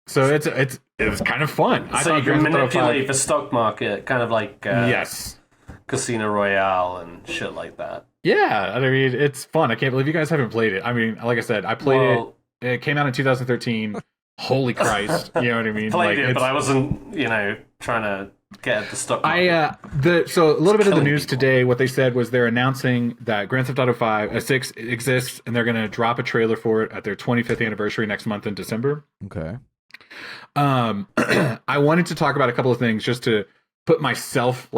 so it was kind of fun. So you can manipulate the stock market, kind of like yes, Casino Royale and shit like that. Yeah, I mean, it's fun. I can't believe you guys haven't played it. I mean, like I said, I played it. It came out in 2013. Holy Christ. You know what I mean? Played it, but I wasn't, trying to get at the stock market. So a little bit of the news today, what they said was they're announcing that Grand Theft Auto 6 exists, and they're going to drop a trailer for it at their 25th anniversary next month in December. Okay. I wanted to talk about a couple of things just to put myself,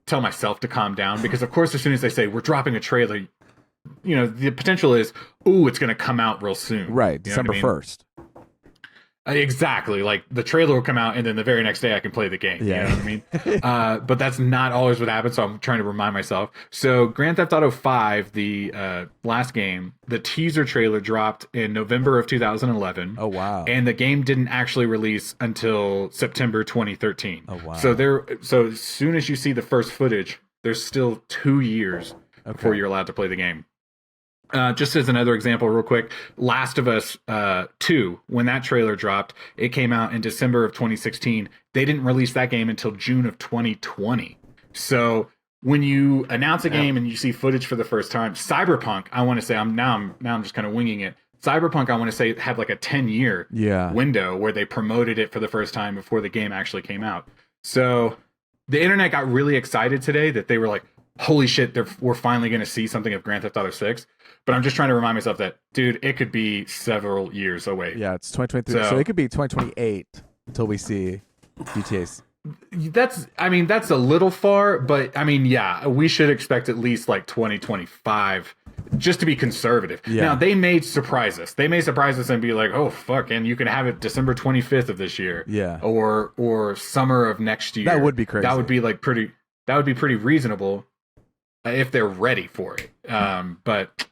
tell myself to calm down, because of course as soon as they say we're dropping a trailer, the potential is, it's going to come out real soon, right? December 1st. Exactly. Like the trailer will come out and then the very next day I can play the game. Yeah. You know what I mean? But that's not always what happens, so I'm trying to remind myself. So Grand Theft Auto 5, the last game, the teaser trailer dropped in November of 2011. Oh, wow. And the game didn't actually release until September 2013. Oh, wow. So as soon as you see the first footage, there's still 2 years before you're allowed to play the game. Just as another example, real quick, Last of Us 2, when that trailer dropped, it came out in December of 2016. They didn't release that game until June of 2020. So when you announce a game and you see footage for the first time, Cyberpunk, I want to say, I'm just kind of winging it. Cyberpunk, I want to say, had like a 10-year window where they promoted it for the first time before the game actually came out. So the internet got really excited today that they were like, holy shit, we're finally going to see something of Grand Theft Auto 6. But I'm just trying to remind myself that, dude, it could be several years away. Yeah, it's 2023. So it could be 2028 until we see GTA's. That's a little far, but I mean, yeah, we should expect at least like 2025 just to be conservative. Yeah. Now, they may surprise us. They may surprise us and be like, oh, fuck, and you can have it December 25th of this year. Yeah. Or summer of next year. That would be crazy. That would be pretty reasonable if they're ready for it. But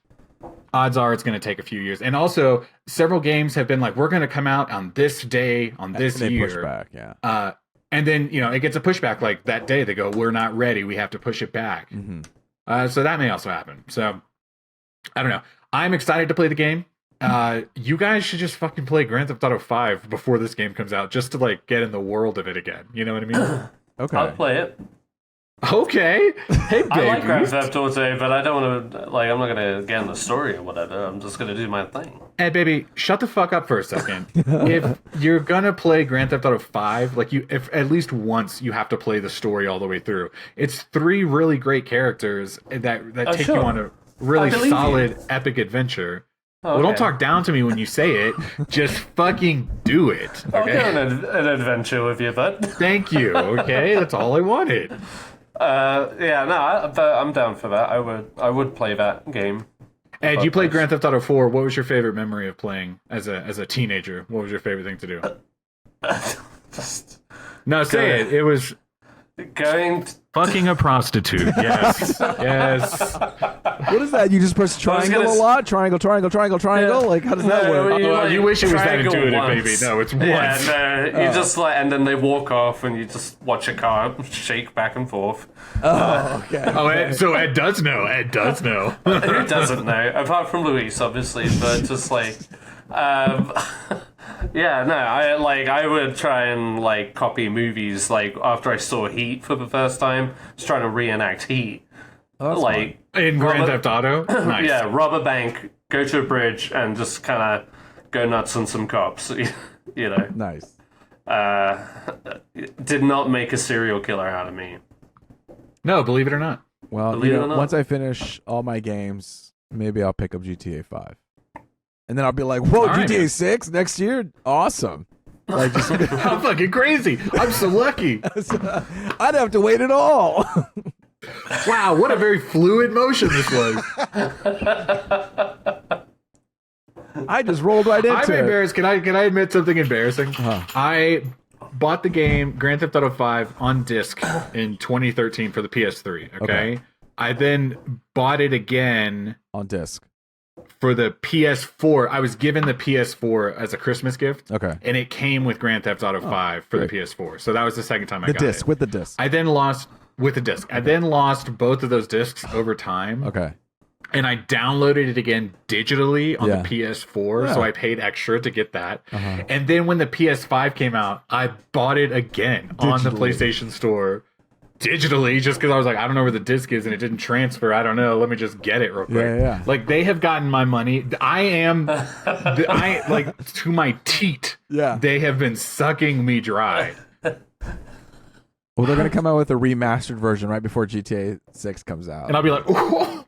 odds are it's going to take a few years. And also, several games have been like, we're going to come out on this day, on this year. Push back, yeah. And then, it gets a pushback like that day. They go, we're not ready. We have to push it back. Mm-hmm. So that may also happen. So, I don't know. I'm excited to play the game. You guys should just fucking play Grand Theft Auto 5 before this game comes out, just to, like, get in the world of it again. You know what I mean? Okay. I'll play it. Okay. Hey, baby. I like Grand Theft Auto, but I don't want to, I'm not going to get in the story or whatever. I'm just going to do my thing. Hey, baby, shut the fuck up for a second. If you're going to play Grand Theft Auto 5, if at least once you have to play the story all the way through. It's 3 really great characters that take you on a really solid, epic adventure. Okay. Well, don't talk down to me when you say it. Just fucking do it. Okay? I'll go on an adventure with you, bud. Thank you, okay? That's all I wanted. I'm down for that. I would play that game. Ed, you played Grand Theft Auto 4. What was your favorite memory of playing as a teenager? What was your favorite thing to do? No, say it. It was fucking a prostitute. Yes. Yes. What is that? You just press triangle a lot? Triangle. Yeah. Like, how does that work? You wish it was that intuitive, baby. No, it's once. Yeah, no, you just and then they walk off and you just watch a car shake back and forth. Oh, okay. So Ed does know. Who doesn't know? Apart from Luis, obviously, but just like... I would try and copy movies after I saw Heat for the first time, just trying to reenact Heat. Oh, in Grand Theft Auto? Nice. Yeah, rob a bank, go to a bridge, and just kind of go nuts on some cops, you know. Nice. Did not make a serial killer out of me. No, believe it or not. Well, once I finish all my games, maybe I'll pick up GTA 5. And then I'll be like, whoa, right, GTA 6 next year? Awesome. Like, just how fucking crazy. I'm so lucky. I'd have to wait at all. Wow, what a very fluid motion this was. I just rolled right into it. I'm embarrassed. Can I admit something embarrassing? I bought the game Grand Theft Auto 5 on disc in 2013 for the PS3, okay? I then bought it again on disc for the PS4. I was given the PS4 as a Christmas gift. Okay. And it came with Grand Theft Auto 5 for the PS4. So that was the second time I got it. With the disc. I then lost with the disc. I then lost both of those discs over time. Okay. And I downloaded it again digitally on the PS4, so I paid extra to get that. And then when the PS5 came out, I bought it again on the PlayStation Store digitally, just because I was like, I don't know where the disc is, and it didn't transfer. I don't know. Let me just get it real quick. Yeah. Like, they have gotten my money. I am, to my teat. Yeah. They have been sucking me dry. Well, they're going to come out with a remastered version right before GTA 6 comes out. And I'll be like, oh.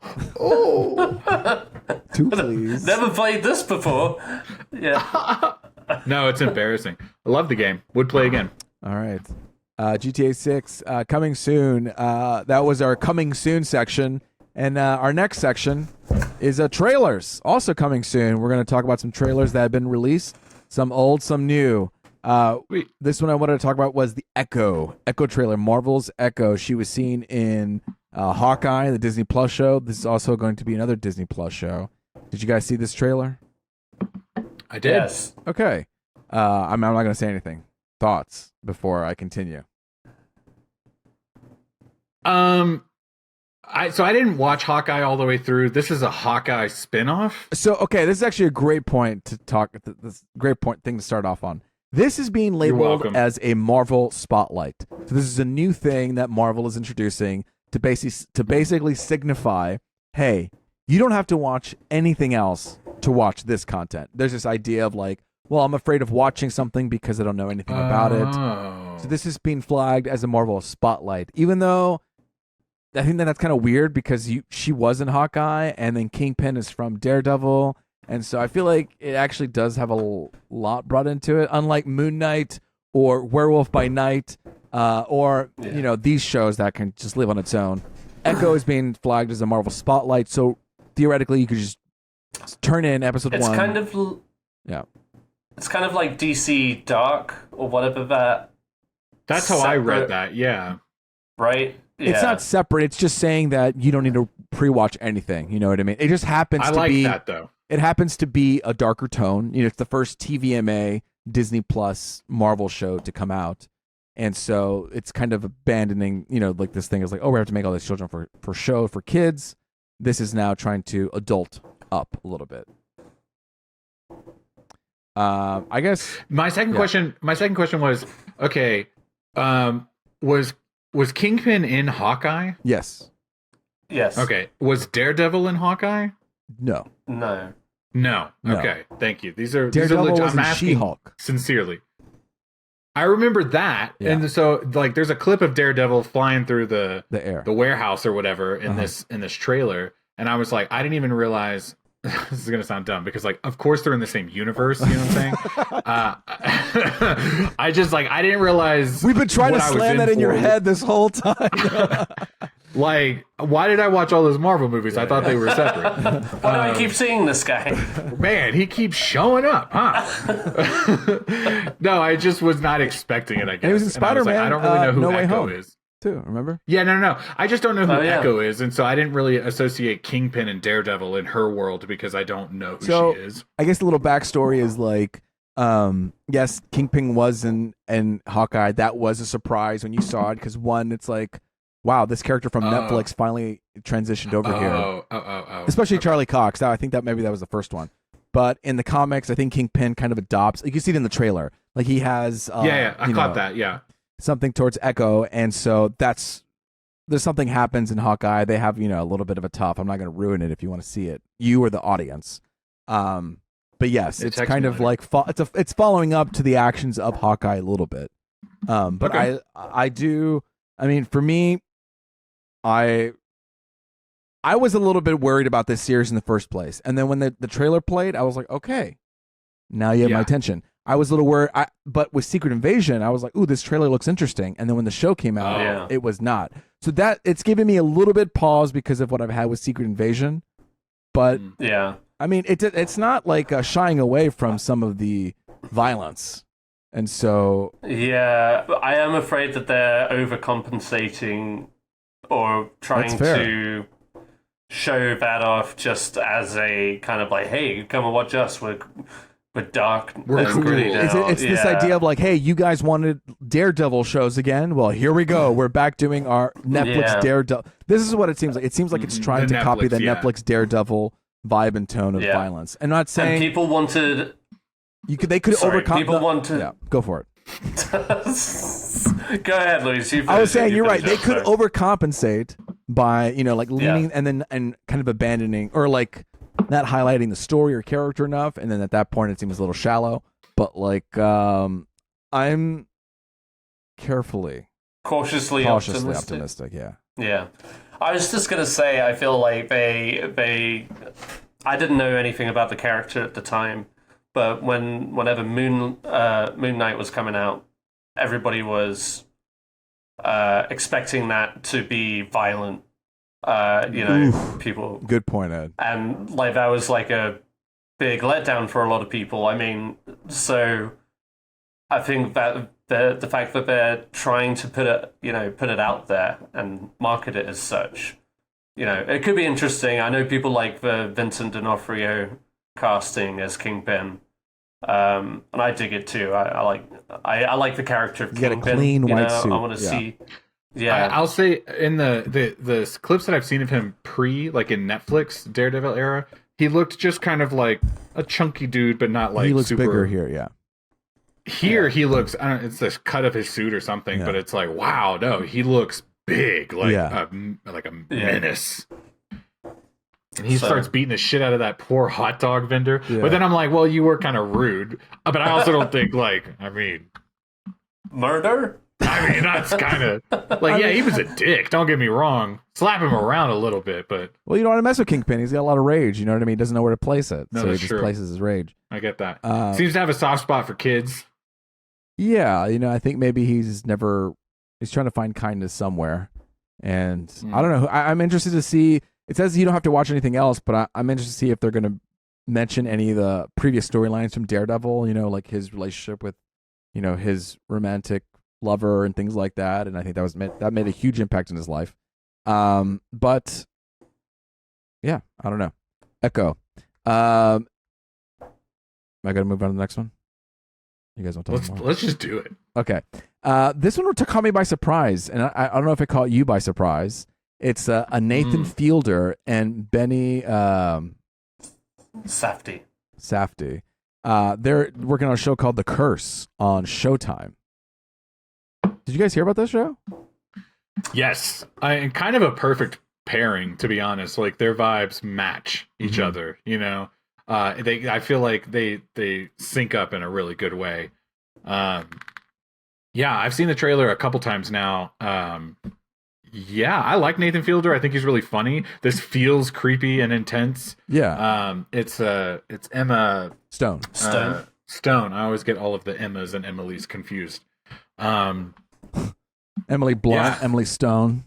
Two, please. Never played this before. Yeah. No, it's embarrassing. I love the game. Would play again. All right. GTA 6 coming soon. That was our coming soon section. And our next section is trailers. Also coming soon. We're going to talk about some trailers that have been released. Some old, some new. This one I wanted to talk about was the Echo trailer. Marvel's Echo. She was seen in Hawkeye, the Disney Plus show. This is also going to be another Disney Plus show. Did you guys see this trailer? I did. Yes. Okay. I'm not going to say anything. Thoughts before I continue. I didn't watch Hawkeye all the way through. This is a Hawkeye spinoff. So okay, this is actually a great point to talk. This great thing to start off on. This is being labeled as a Marvel spotlight. So this is a new thing that Marvel is introducing to basically signify, hey, you don't have to watch anything else to watch this content. There's this idea of like, well, I'm afraid of watching something because I don't know anything about it. So this is being flagged as a Marvel spotlight, even though I think that's kind of weird because she was in Hawkeye, and then Kingpin is from Daredevil, and so I feel like it actually does have a lot brought into it, unlike Moon Knight or Werewolf by Night, or these shows that can just live on its own. Echo is being flagged as a Marvel spotlight, so theoretically you could just turn in episode 1. It's kind of like DC Dark or whatever that. That's how I read that. Yeah. Right. Yeah. It's not separate. It's just saying that you don't need to pre-watch anything. You know what I mean? It just happens to be. I like that though. It happens to be a darker tone. It's the first TVMA Disney Plus Marvel show to come out, and so it's kind of abandoning. Like this thing is like, oh, we have to make all these children for show for kids. This is now trying to adult up a little bit. I guess my second question was, okay, was Kingpin in Hawkeye? Yes. Okay. Was Daredevil in Hawkeye? No. Okay. Thank you. These are Daredevil legit. was I'm in asking She-Hulk. sincerely. I remember that, and so like, there's a clip of Daredevil flying through the air, the warehouse or whatever in this trailer, and I was like, I didn't even realize. This is gonna sound dumb because, like, of course they're in the same universe. You know what I'm saying? I didn't realize. We've been trying to slam that in your head this whole time. Like, why did I watch all those Marvel movies? I thought they were separate. Why do I keep seeing this guy? Man, he keeps showing up, huh? No, I just was not expecting it, I guess. And he was in Spider-Man. I don't really know who No Way Echo Home is. Too, remember? Yeah, no. I just don't know who Echo is, and so I didn't really associate Kingpin and Daredevil in her world because I don't know who she is. I guess the little backstory is like, yes, Kingpin was in Hawkeye. That was a surprise when you saw it because one, it's like, wow, this character from Netflix finally transitioned over here. Especially Charlie Cox. I think that maybe that was the first one. But in the comics, I think Kingpin kind of adopts. You can see it in the trailer. Like he has. I caught that. Yeah. Something towards Echo, and so there's something happens in Hawkeye. They have a little bit of a tough. I'm not going to ruin it if you want to see it, you or the audience. But yes, it's kind of like it's following up to the actions of Hawkeye a little bit. But okay. I do. I mean, for me, I was a little bit worried about this series in the first place, and then when the trailer played, I was like, okay, now you have my attention. I was a little worried, but with Secret Invasion, I was like, ooh, this trailer looks interesting. And then when the show came out, it was not. So that it's giving me a little bit pause because of what I've had with Secret Invasion. But I mean, it's not like shying away from some of the violence. And so... Yeah, I am afraid that they're overcompensating or trying to show that off just as a kind of like, hey, come and watch us. We're dark. We're cool. It's this idea of like, hey, you guys wanted Daredevil shows again? Well, here we go. We're back doing our Netflix Daredevil. This is what it seems like. It seems like it's trying to copy the Netflix Daredevil vibe and tone of violence. And not saying... And people wanted... They could overcome... People wanted... Yeah, go for it. Go ahead, Luis. I was saying, you're right. They could overcompensate by, like leaning and kind of abandoning, or like... not highlighting the story or character enough, and then at that point it seems a little shallow. But like, I'm cautiously optimistic. Yeah. I was just gonna say, I feel like they I didn't know anything about the character at the time, but whenever Moon Knight was coming out, everybody was expecting that to be violent. People. Good point, Ed. And like that was like a big letdown for a lot of people. I mean, so I think that the fact that they're trying to put it out there and market it as such, it could be interesting. I know people like the Vincent D'Onofrio casting as Kingpin, and I dig it too. I like the character of Kingpin. Get a clean white suit. I want to see. Yeah, I'll say in the clips that I've seen of him like in Netflix Daredevil era, he looked just kind of like a chunky dude, but not like he looks super bigger here. Yeah, he looks. I don't know, it's this cut of his suit or something, but it's like, wow, no, he looks big, like a menace. And he starts beating the shit out of that poor hot dog vendor. Yeah. But then I'm like, well, you were kind of rude. But I also don't think, murder? I mean, that's kind of he was a dick. Don't get me wrong. Slap him around a little bit, but well, you don't want to mess with Kingpin. He's got a lot of rage. You know what I mean? He doesn't know where to place it, no, so he just places his rage. I get that. Seems to have a soft spot for kids. Yeah, I think maybe he's trying to find kindness somewhere, and I don't know. I'm interested to see. It says you don't have to watch anything else, but I'm interested to see if they're going to mention any of the previous storylines from Daredevil. Like his relationship with, his romantic lover and things like that, and I think that made a huge impact in his life. But yeah, I don't know. Echo. Am I gonna move on to the next one? You guys want to talk more? Let's just do it. Okay. This one caught me by surprise, and I don't know if it caught you by surprise. It's a Nathan Fielder and Benny Safdie. They're working on a show called The Curse on Showtime. Did you guys hear about this show? Yes. Kind of a perfect pairing, to be honest. Like, their vibes match each other, I feel like they sync up in a really good way. Yeah, I've seen the trailer a couple times now. Yeah, I like Nathan Fielder. I think he's really funny. This feels creepy and intense. Yeah. It's Emma Stone. Stone. I always get all of the Emmas and Emilys confused. Emily Blunt, Emily Stone.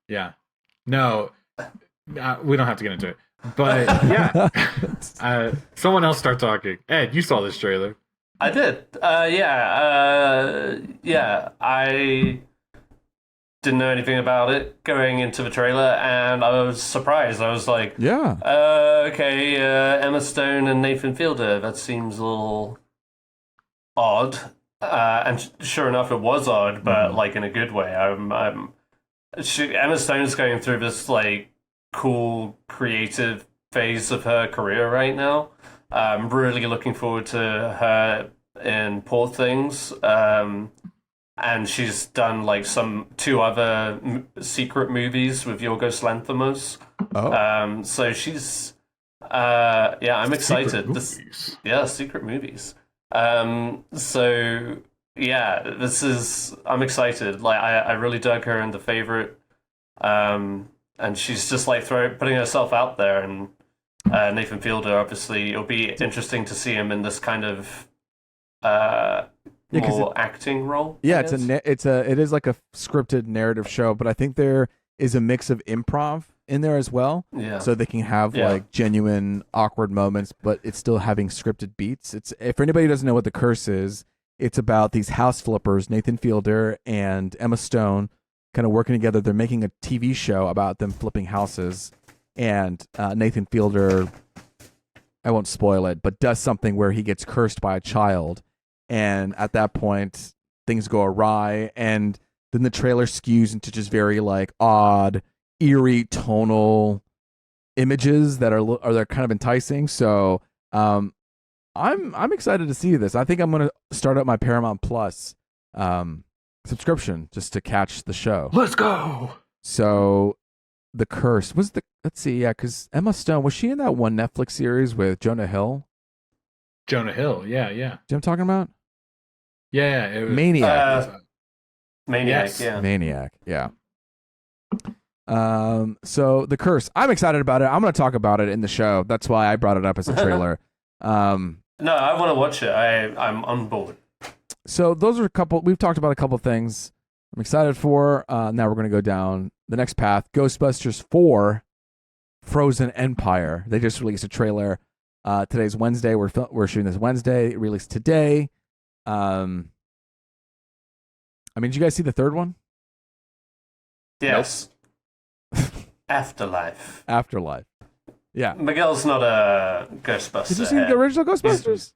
Yeah. No, we don't have to get into it. But yeah, someone else start talking. Ed, you saw this trailer. I did. I didn't know anything about it going into the trailer, and I was surprised. I was like, okay, Emma Stone and Nathan Fielder. That seems a little odd. And sure enough, it was odd, but like in a good way. Emma Stone's going through this like cool creative phase of her career right now. I'm really looking forward to her in Poor Things. And she's done like two other secret movies with Yorgos Lanthimos. Oh. So she's I'm excited. Secret movies. I'm excited. Like I really dug her in The Favorite. And she's just like putting herself out there, and Nathan Fielder, obviously it'll be interesting to see him in this kind of more acting role. Yeah, it is like a scripted narrative show, but I think there is a mix of improv in there as well. Yeah. So they can have like genuine awkward moments, but it's still having scripted beats. It's, if anybody doesn't know what The Curse is, it's about these house flippers, Nathan Fielder and Emma Stone, kind of working together. They're making a TV show about them flipping houses, and Nathan Fielder, I won't spoil it, but does something where he gets cursed by a child, and at that point things go awry, and then the trailer skews into just very like odd, eerie tonal images that are kind of enticing. So I'm excited to see this. I think I'm gonna start up my Paramount Plus subscription just to catch the show. Let's go. So The Curse was because Emma Stone, was she in that one Netflix series with Jonah Hill? Yeah. Do you know what I'm talking about? Yeah, it was Maniac. Maniac, yes. Maniac, yeah. So The Curse, I'm excited about it. I'm going to talk about it in the show. That's why I brought it up as a trailer. No, I want to watch it. I'm on board. So those are we've talked about a couple things I'm excited for. Now we're going to go down the next path. Ghostbusters 4, Frozen Empire. They just released a trailer. Today's Wednesday. We're shooting this Wednesday. It released today. Did you guys see the third one? Yes. Nope. Afterlife. Yeah. Miguel's not a Ghostbuster. Did you see the original Ghostbusters?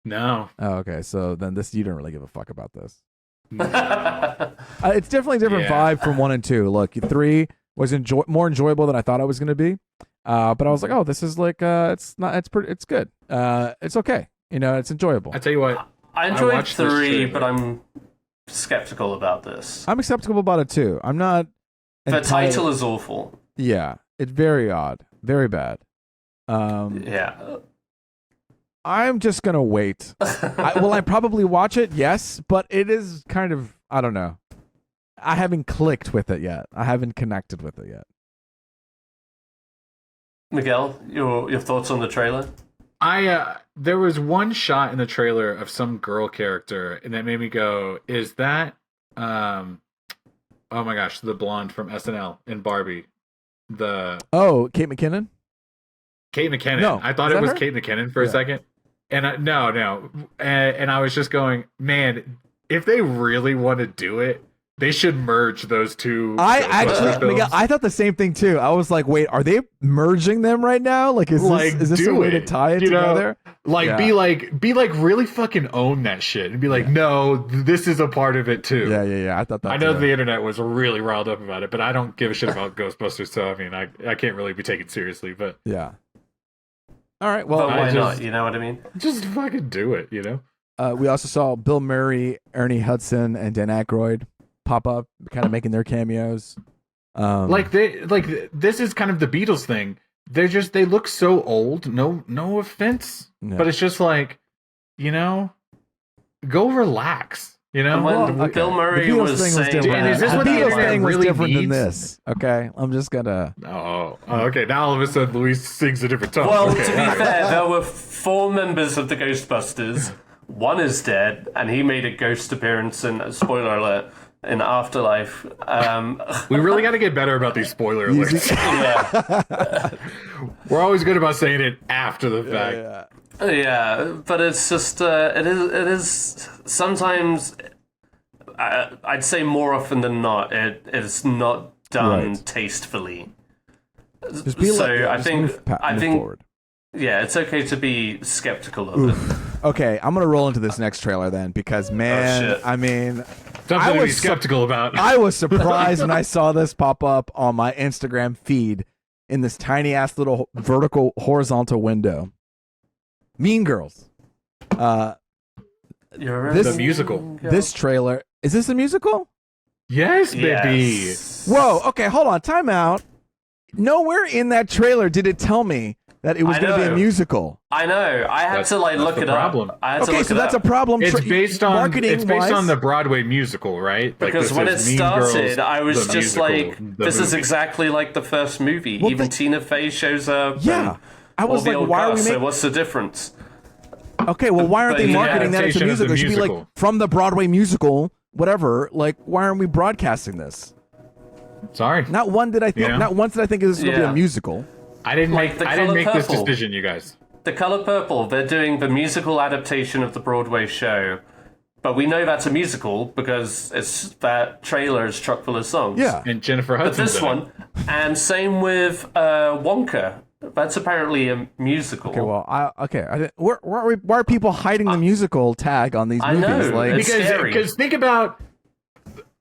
No. Oh, okay. So then you don't really give a fuck about this. It's definitely a different vibe from 1 and 2. Look, 3 was more enjoyable than I thought it was going to be. But I was like, oh, this is like, it's good. It's okay. It's enjoyable. I tell you what. I enjoyed 3, but I'm skeptical about this. I'm skeptical about it too. I'm not. The title is awful. Yeah. It's very odd, very bad. Yeah. I'm just gonna wait. Will I probably watch it? Yes, but it is kind of, I don't know. I haven't clicked with it yet. I haven't connected with it yet. Miguel, your thoughts on the trailer? There was one shot in the trailer of some girl character, and that made me go, "Is that oh my gosh, the blonde from SNL in Barbie?" Kate McKinnon. Kate McKinnon. No, I thought it was her? Kate McKinnon for a second, and no, and I was just going, man, if they really want to do it, they should merge those two. Miguel, I thought the same thing too. I was like, wait, are they merging them right now? Like, is this a way to tie it together? Be like really fucking own that shit and be like, no, this is a part of it too. Yeah. I thought that. I know the internet was really riled up about it, but I don't give a shit about Ghostbusters, so I mean, I can't really be taken seriously. But yeah. All right. Well, but why not? You know what I mean? Just fucking do it. You know. We also saw Bill Murray, Ernie Hudson, and Dan Aykroyd pop up, kind of making their cameos. This is kind of the Beatles thing. They look so old. No offense, but it's just like, you know, go relax. You know, when Bill Murray was saying, is this what the Beatles thing was really different needs? than this? Okay, I'm just gonna. Oh, okay. Now all of a sudden, Luis sings a different tone. Well, okay, to be fair, there were 4 members of the Ghostbusters. One is dead, and he made a ghost appearance in, spoiler alert, in Afterlife. We really got to get better about these spoiler alerts. Yeah. We're always good about saying it after the fact. Yeah, but it's just, it is sometimes, I'd say more often than not, it is not done tastefully. Just be I think forward. Yeah, it's okay to be skeptical of it. Okay, I'm gonna roll into this next trailer then, because man, I mean, something to be skeptical about. I was surprised when I saw this pop up on my Instagram feed in this tiny ass little vertical horizontal window. Mean Girls. The musical. This trailer, is this a musical? Yes, baby. Yes. Whoa. Okay, hold on. Time out. Nowhere in that trailer did it tell me that it was going to be a musical. I know. I had to look it up. Okay, so that's a problem. It's based on marketing. It's based on the Broadway musical, right? Because when it started, I was just like, "This is exactly like the first movie." Well, even Tina Fey shows up. Yeah, I was like, "Why are we making?" So what's the difference? Okay, well, why aren't they marketing that it's a musical? It should be like from the Broadway musical, whatever. Like, why aren't we broadcasting this? Sorry, not one did I think. Not once did I think this was going to be a musical. I didn't make this decision, you guys. The Color Purple, they're doing the musical adaptation of the Broadway show. But we know that's a musical because that trailer is chock full of songs. Yeah. And Jennifer Hudson. But this one, and same with Wonka. That's apparently a musical. Okay, well, why are people hiding the musical tag on these movies? I know, like, because think about,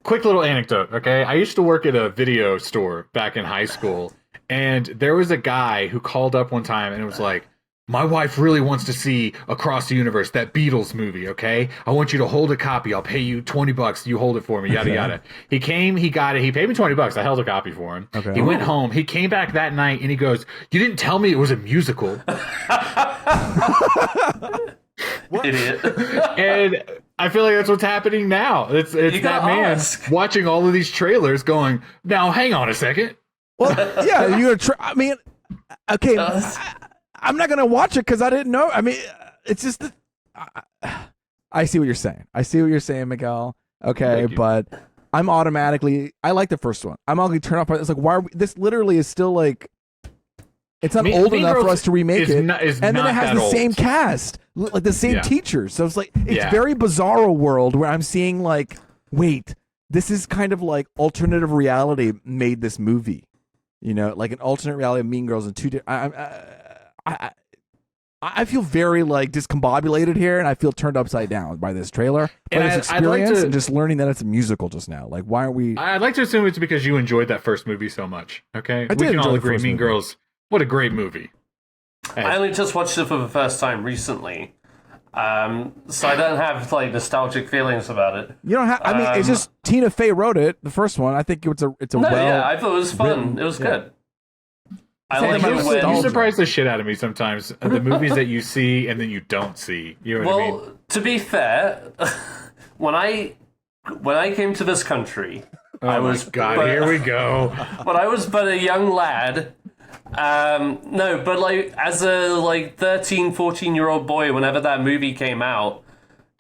quick little anecdote, okay? I used to work at a video store back in high school. And there was a guy who called up one time and it was like, "My wife really wants to see Across the Universe, that Beatles movie, okay? I want you to hold a copy. I'll pay you $20. You hold it for me, yada, yada." He came, he got it. He paid me $20. I held a copy for him. Okay. He went home. He came back that night and he goes, "You didn't tell me it was a musical." Idiot. And I feel like that's what's happening now. It's that man watching all of these trailers going, "Now, hang on a second. Well, yeah, you're gonna I mean, okay, I'm not gonna watch it because I didn't know. I mean, it's just I see what you're saying. I see what you're saying, Miguel. Okay, but I'm automatically. I like the first one. I'm automatically turned off. It's like, why are we, this literally is still like, it's not old enough for us to remake it, and then it has the same cast, like the same teachers. So it's like it's very bizarro world where I'm seeing like, wait, this is kind of like alternative reality made this movie. You know, like an alternate reality of Mean Girls and two. I feel very like discombobulated here, and I feel turned upside down by this trailer, by this experience, and just learning that it's a musical just now. Like, why aren't we? I'd like to assume it's because you enjoyed that first movie so much. Okay, we can all agree. Mean Girls, what a great movie. Hey. I only just watched it for the first time recently, so I don't have like nostalgic feelings about it. You don't have. I mean, it's just Tina Fey wrote it, the first one. I think it's a. Yeah, I thought it was fun. It was good. I only Sam, know when. You surprise the shit out of me sometimes. The movies that you see and then you don't see. You know what I mean? To be fair, when I came to this country, I was here we go. When I was but a young lad. No, but like as a 13, 14-year-old boy, whenever that movie came out,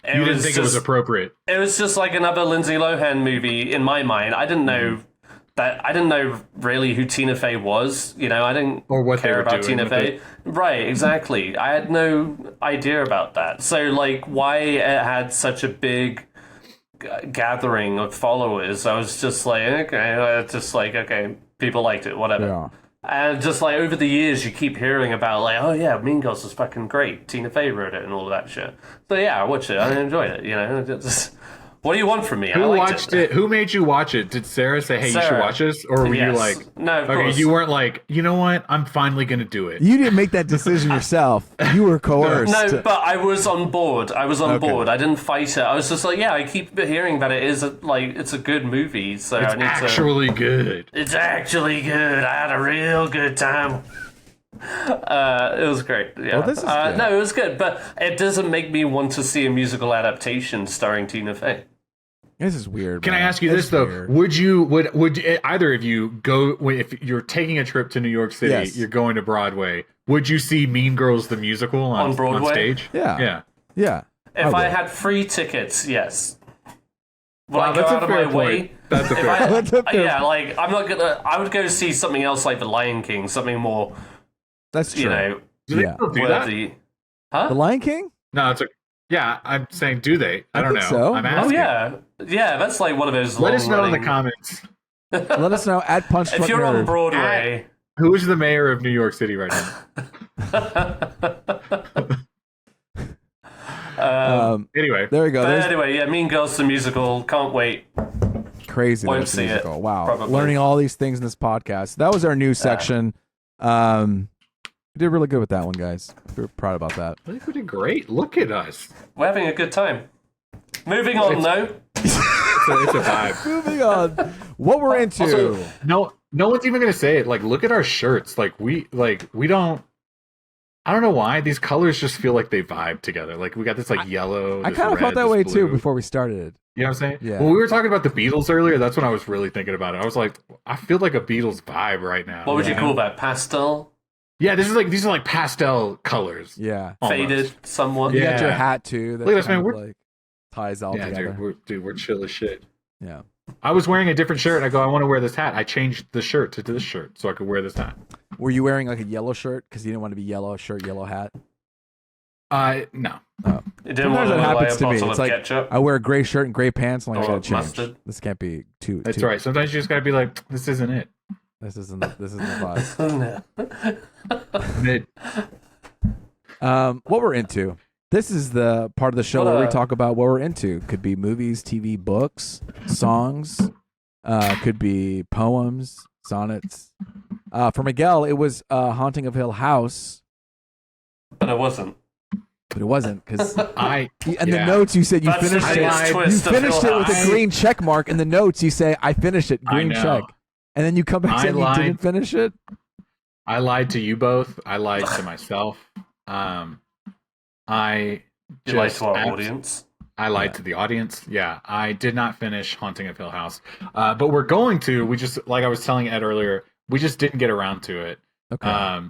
you didn't think it was appropriate. It was just like another Lindsay Lohan movie in my mind. I didn't know I didn't know really who Tina Fey was. You know, I didn't care about Tina Fey. Right, exactly. I had no idea about that. So, like, why it had such a big gathering of followers, I was just like, okay, people liked it, whatever. Yeah. And just like over the years, you keep hearing about like, oh yeah, Mean Girls was fucking great. Tina Fey wrote it and all of that shit. So yeah, I watched it. I enjoyed it. You know, what do you want from me? Who watched it? Who made you watch it? Did Sarah say, "Hey, you should watch this," or were you like, "No"? Of course. You weren't like, you know what? I'm finally gonna do it. You didn't make that decision yourself. You were coerced. No, but I was on board. I board. I didn't fight it. I was just like, yeah, I keep hearing that it's a good movie. So it's I need actually good. It's actually good. I had a real good time. It was great. Yeah. Well, this is good. No, it was good, but it doesn't make me want to see a musical adaptation starring Tina Fey. This is weird. Can man. I ask you this though? Weird. Would either of you go if you're taking a trip to New York City? Yes. You're going to Broadway. Would you see Mean Girls the musical on Broadway? on stage? Yeah. If I had free tickets, yes. Would I go that's out a of fair my point. way? That's a fair point. Yeah, like I'm not gonna. I would go see something else like The Lion King, something more. That's true. You know, Do they still do that? Huh? The Lion King? No, it's yeah. I'm saying, do they? I don't think know. so. I'm Oh asking. yeah. That's like one of those. Let us know in the long-running- comments. Let us know at Punch If you're on Broadway. Who is the mayor of New York City right now? Anyway, there we go. But There's anyway, yeah, Mean Girls the musical. Can't wait. crazy. Won't That's see it, musical. Wow. probably. Learning all these things in this podcast. That was our news section. We did really good with that one, guys. We're proud about that. I think we did great. Look at us. We're having a good time. Moving on, though. It's a vibe. Moving on. What we're into. Also, no one's even gonna say it. Like, look at our shirts. We don't. I don't know why these colors just feel like they vibe together. Like we got this yellow. I kind of felt that way too before we started. You know what I'm saying? Yeah. When we were talking about the Beatles earlier, that's when I was really thinking about it. I was like, I feel like a Beatles vibe right now. What would you call that? Pastel? Yeah, these are like pastel colors. Yeah. Almost. Faded somewhat? You got Yeah. your hat too. That Look at us, man. kind of, We're- ties all Yeah, together. we're chill as shit. Yeah. I was wearing a different shirt. I go, I want to wear this hat. I changed the shirt to this shirt so I could wear this hat. Were you wearing like a yellow shirt because you didn't want to be yellow shirt, yellow hat? No. You didn't want Sometimes to that look like happens a to me. bottle It's of like ketchup? I wear a gray shirt and gray pants. I'm like, I Or gotta change. mustard. This can't be too. That's too- right. Sometimes you just gotta be like, this isn't it. This isn't the vibe. Mid. What we're into. This is the part of the show What, where we talk about what we're into. Could be movies, TV, books, songs. Could be poems, sonnets. For Miguel, it was Haunting of Hill House, But it wasn't. but it wasn't because I in the notes you said you That's the finished biggest it. You twist of finished Hill it with House. a green check mark. In the notes you say I finished it, green know. check, and then you come back I saying you lied. didn't finish it. I lied to you both. I lied to myself. I You lied just to our abs- audience. I lied to the audience. Yeah, I did not finish Haunting of Hill House, but we're going to. We just, like I was telling Ed earlier, we just didn't get around to it. Okay.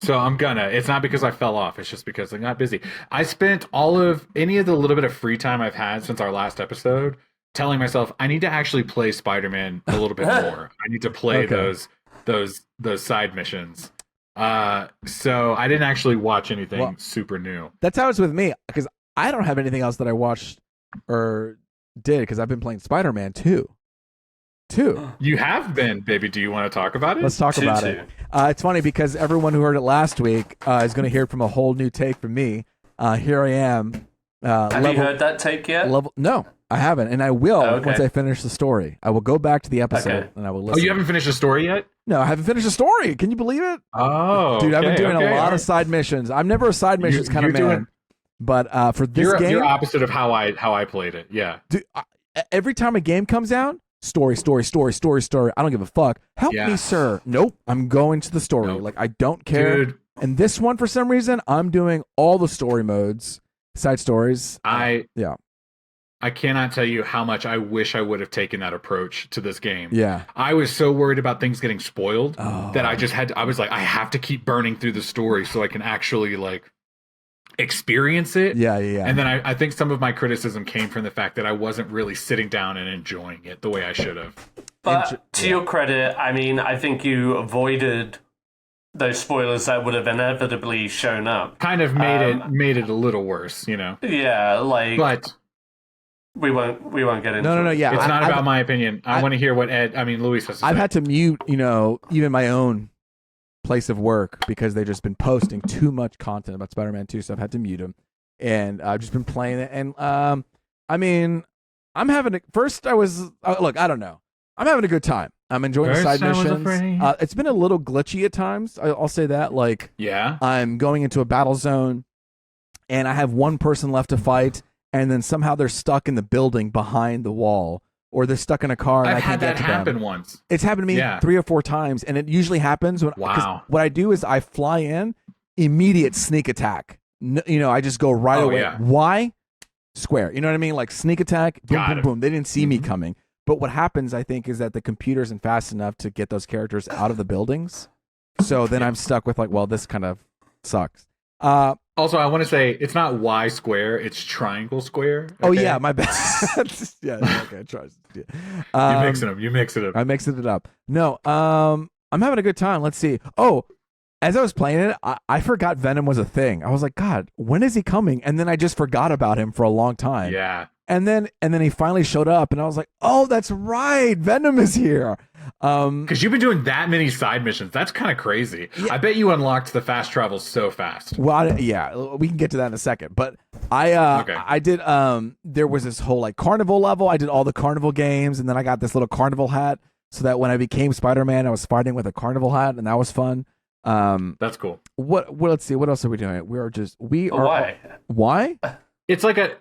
So I'm gonna. It's not because I fell off. It's just because I got busy. I spent any of the little bit of free time I've had since our last episode telling myself I need to actually play Spider-Man a little bit more. I need to play those side missions. So I didn't actually watch anything super new. That's how it's with me because I don't have anything else that I watched or did because I've been playing Spider-Man 2. You have been, baby. Do you want to talk about it? Let's talk about Two. it. It's funny because everyone who heard it last week is going to hear it from a whole new take from me. Here I am. Have you heard that take yet? No, I haven't, and I will Oh, okay. once I finish the story. I will go back to the episode Okay. and I will Oh, listen. you haven't finished the story yet? No, I haven't finished the story. Can you believe it? Oh, Dude, I've been doing a lot of of side missions. I'm never a side missions kind of man. you're doing- But for this game, you're opposite of how I played it. Yeah. dude, every time a game comes out, story. I don't give a fuck. Help me, sir. Nope. I'm going to the story. Nope. Like, I don't care. Dude. And this one, for some reason, I'm doing all the story modes, side stories. I cannot tell you how much I wish I would have taken that approach to this game. Yeah. I was so worried about things getting spoiled that I was like, I have to keep burning through the story so I can actually like experience it. Yeah. And then I think some of my criticism came from the fact that I wasn't really sitting down and enjoying it the way I should have. But to your credit, I mean, I think you avoided those spoilers that would have inevitably shown up. Kind of made it a little worse, you know. Yeah, like, but we won't get into No, it. yeah. It's not about my opinion. I want to hear what Luis has to say. I've had to mute, even my own place of work because they've just been posting too much content about Spider-Man 2, so I've had to mute them. And I've just been playing it. And, I mean, I'm having I don't know. I'm having a good time. I'm enjoying the side missions. It's been a little glitchy at times. I'll say that. Like, I'm going into a battle zone, and I have one person left to fight, and then somehow they're stuck in the building behind the wall, or they're stuck in a car. And I've I can't had that get to happen them. once. It's happened to me 3 or 4 times, and it usually happens when. Wow. What I do is I fly in, immediate sneak attack. I just go right away. Yeah. Why? Square. You know what I mean? Like sneak attack. Boom, boom. They didn't see me coming. But what happens, I think, is that the computer isn't fast enough to get those characters out of the buildings. So then I'm stuck with like, well, this kind of sucks. Also, I want to say it's not Y square; it's triangle square. Okay? Oh yeah, my bad. Yeah, okay, try. You mixing them. I mixed it up. No, I'm having a good time. Let's see. Oh, as I was playing it, I forgot Venom was a thing. I was like, God, when is he coming? And then I just forgot about him for a long time. Yeah. And then he finally showed up, and I was like, "Oh, that's right, Venom is here." Because you've been doing that many side missions, that's kind of crazy. Yeah. I bet you unlocked the fast travel so fast. Well, we can get to that in a second. But I did. There was this whole like carnival level. I did all the carnival games, and then I got this little carnival hat, so that when I became Spider-Man, I was fighting with a carnival hat, and that was fun. That's cool. What? Let's see. What else are we doing? Why? It's like Ed.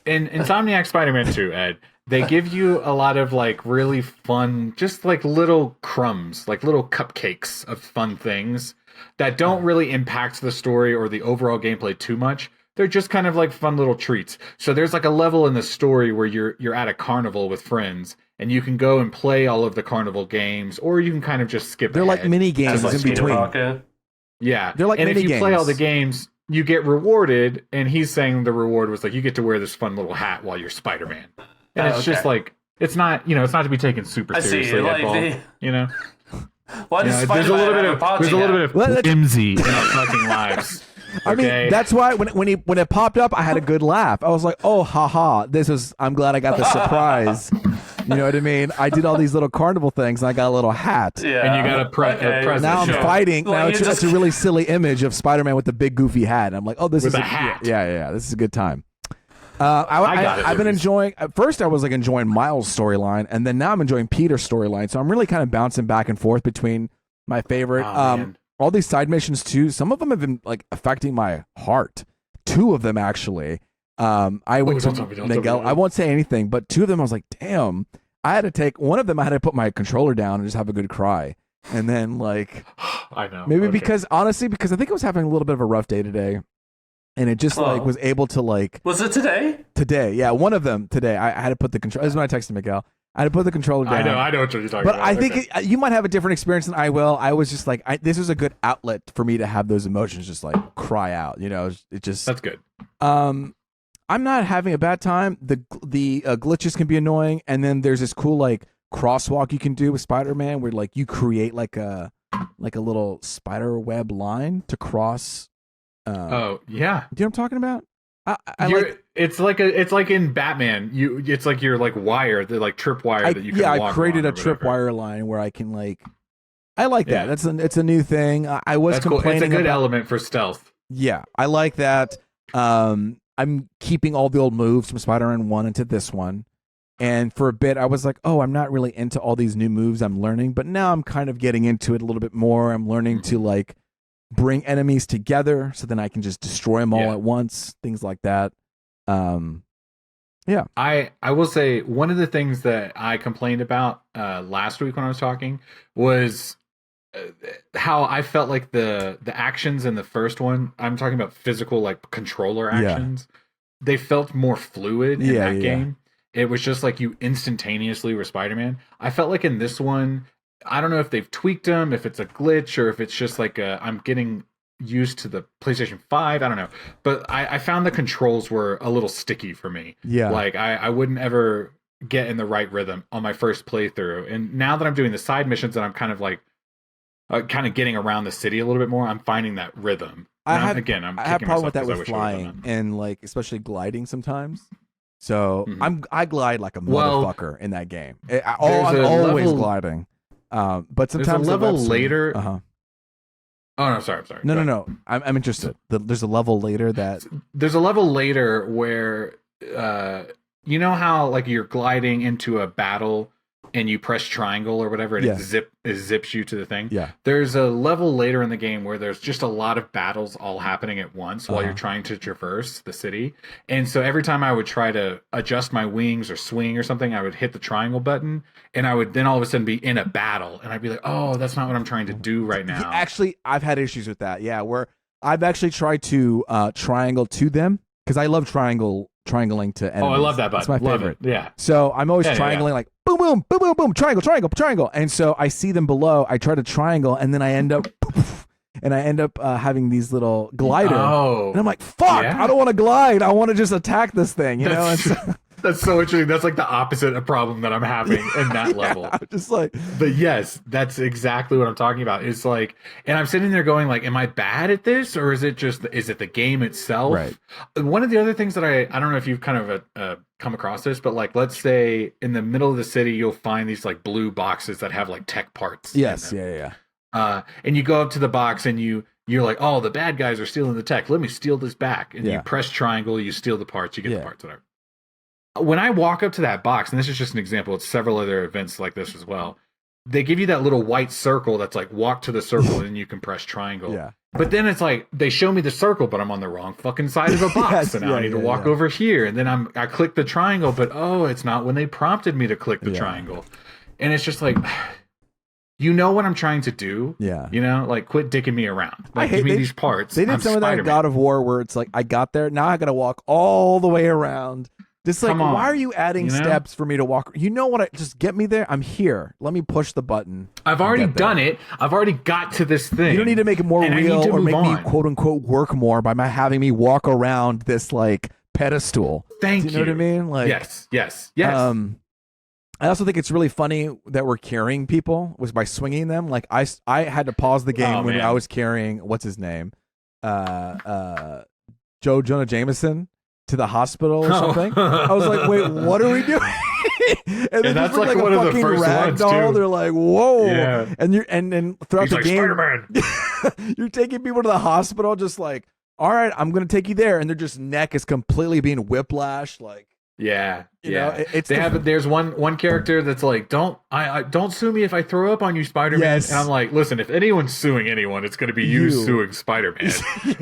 In Insomniac Spider-Man 2, Ed, they give you a lot of like really fun, just like little crumbs, like little cupcakes of fun things that don't really impact the story or the overall gameplay too much. They're just kind of like fun little treats. So there's like a level in the story where you're at a carnival with friends, and you can go and play all of the carnival games, or you can kind of just skip. They're ahead. like mini games in between. Yeah, they're like and mini if you games. play all the games, you get rewarded, and he's saying the reward was like you get to wear this fun little hat while you're Spider-Man, and it's just like it's not to be taken super seriously. Why does there's a little bit of whimsy in our fucking lives. I mean, that's why when it popped up, I had a good laugh. I was like, "Oh, haha! I'm glad I got the surprise." You know what I mean? I did all these little carnival things, and I got a little hat. Yeah. And you got a present. Now I'm fighting. Now it's a really silly image of Spider-Man with the big goofy hat. I'm like, oh, this is a hat. Yeah. This is a good time. I've been enjoying. At first, I was like enjoying Miles' storyline, and then now I'm enjoying Peter's storyline. So I'm really kind of bouncing back and forth between my favorite. All these side missions too. Some of them have been like affecting my heart. 2 of them actually. I went to Miguel. I won't say anything, but 2 of them I was like, damn. I had to take one of them. I had to put my controller down and just have a good cry, and then like, I know maybe because I think I was having a little bit of a rough day today, and it just like was able to like. Was it today? Today, yeah, one of them today. I had to put the controller. This is when I texted Miguel. I had to put the controller down. I know what you're talking about. But I think you might have a different experience than I will. I was just like, this was a good outlet for me to have those emotions just like cry out. It just that's good. I'm not having a bad time. The glitches can be annoying, and then there's this cool like crosswalk you can do with Spider-Man, where like you create like a little spider web line to cross. Oh yeah, do you know what I'm talking about? It's like in Batman. It's like your like wire, the like tripwire that you can. Yeah, I created a tripwire line where I can like. I like that. It's a new thing. I was complaining. It's a good element for stealth. Yeah, I like that. I'm keeping all the old moves from Spider-Man 1 into this one. And for a bit, I was like, oh, I'm not really into all these new moves I'm learning. But now I'm kind of getting into it a little bit more. I'm learning to like bring enemies together so then I can just destroy them all at once. Things like that. Yeah. I will say one of the things that I complained about last week when I was talking was how I felt like the actions in the first one, I'm talking about physical like controller actions, they felt more fluid in that game. It was just like you instantaneously were Spider-Man. I felt like in this one, I don't know if they've tweaked them, if it's a glitch, or if it's just like I'm getting used to the PlayStation 5. I don't know. But I found the controls were a little sticky for me. Yeah. Like I wouldn't ever get in the right rhythm on my first playthrough. And now that I'm doing the side missions and I'm kind of like getting around the city a little bit more, I'm finding that rhythm. I have a problem with that with flying and like especially gliding sometimes. So I glide like a motherfucker in that game. I'm always gliding. But sometimes there's a level later. Uh-huh. Oh no, sorry. No. I'm interested. There's a level later that there's a level later where you know how like you're gliding into a battle and you press triangle or whatever and it zips you to the thing. Yeah. There's a level later in the game where there's just a lot of battles all happening at once while you're trying to traverse the city. And so every time I would try to adjust my wings or swing or something, I would hit the triangle button and I would then all of a sudden be in a battle and I'd be like, oh, that's not what I'm trying to do right now. Actually, I've had issues with that. Yeah. Where I've actually tried to triangle to them because I love triangling to enemies. Oh, I love that button. It's my favorite. Yeah. So I'm always triangling like boom, boom, boom, boom, boom, triangle. And so I see them below. I try to triangle, and then I end up having these little glider. Oh. And I'm like, fuck! I don't want to glide. I want to just attack this thing. You know. And so, that's so interesting. That's like the opposite of problem that I'm having in that level. Just like, but yes, that's exactly what I'm talking about. It's like, and I'm sitting there going like, am I bad at this? Or is it the game itself? Right. One of the other things that I don't know if you've kind of come across this, but like, let's say in the middle of the city, you'll find these like blue boxes that have like tech parts. Yes. Yeah. And you go up to the box and you're like, oh, the bad guys are stealing the tech. Let me steal this back. And you press triangle, you steal the parts, you get the parts, whatever. When I walk up to that box, and this is just an example, it's several other events like this as well, they give you that little white circle that's like walk to the circle and then you can press triangle. Yeah. But then it's like they show me the circle, but I'm on the wrong fucking side of the box. So now I need to walk over here. And then I click the triangle, but it's not when they prompted me to click the triangle. And it's just like, you know what I'm trying to do. Yeah. You know, like quit dicking me around. Like give me these parts. They did some of that in God of War where it's like I got there, now I gotta walk all the way around. Just like, why are you adding steps for me to walk? You know what? Just get me there. I'm here. Let me push the button. I've already done it. I've already got to this thing. You don't need to make it more real or make me quote unquote work more by having me walk around this like pedestal. Thank you. Do you know what I mean? Like yes. I also think it's really funny that we're carrying people was by swinging them. Like I had to pause the game when I was carrying what's his name, Jonah Jameson to the hospiel or something. I was like, wait, what are we doing? and that's like one of the first ones too. They're like, whoa. Yeah. And then throughout the game, Spider-Man. You're taking people to the hospital, just like, all right, I'm gonna take you there, and their just neck is completely being whiplashed, like. Yeah, you know, there's one character that's like, don't sue me if I throw up on you, Spider-Man. Yes. And I'm like, listen, if anyone's suing anyone, it's going to be you suing Spider-Man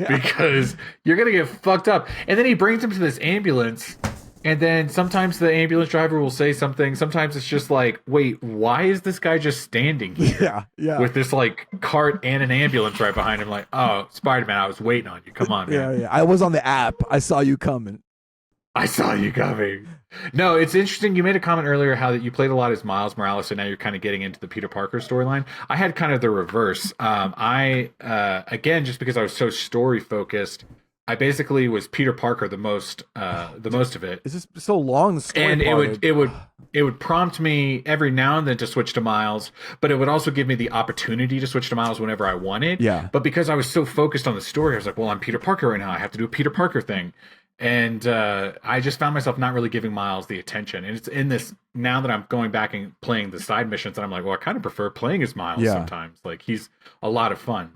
because you're going to get fucked up. And then he brings him to this ambulance, and then sometimes the ambulance driver will say something. Sometimes it's just like, wait, why is this guy just standing here with this like cart and an ambulance right behind him? Like, oh, Spider-Man, I was waiting on you. Come on, man. Yeah. I was on the app. I saw you coming. I saw you coming. No, it's interesting. You made a comment earlier how that you played a lot as Miles Morales, and now you're kind of getting into the Peter Parker storyline. I had kind of the reverse. Again, just because I was so story focused, I basically was Peter Parker the most of it. It's just so long. The story and it would prompt me every now and then to switch to Miles, but it would also give me the opportunity to switch to Miles whenever I wanted. Yeah. But because I was so focused on the story, I was like, well, I'm Peter Parker right now. I have to do a Peter Parker thing. And I just found myself not really giving Miles the attention. And it's in this, now that I'm going back and playing the side missions, and I'm like, well, I kind of prefer playing as Miles sometimes. Like, he's a lot of fun.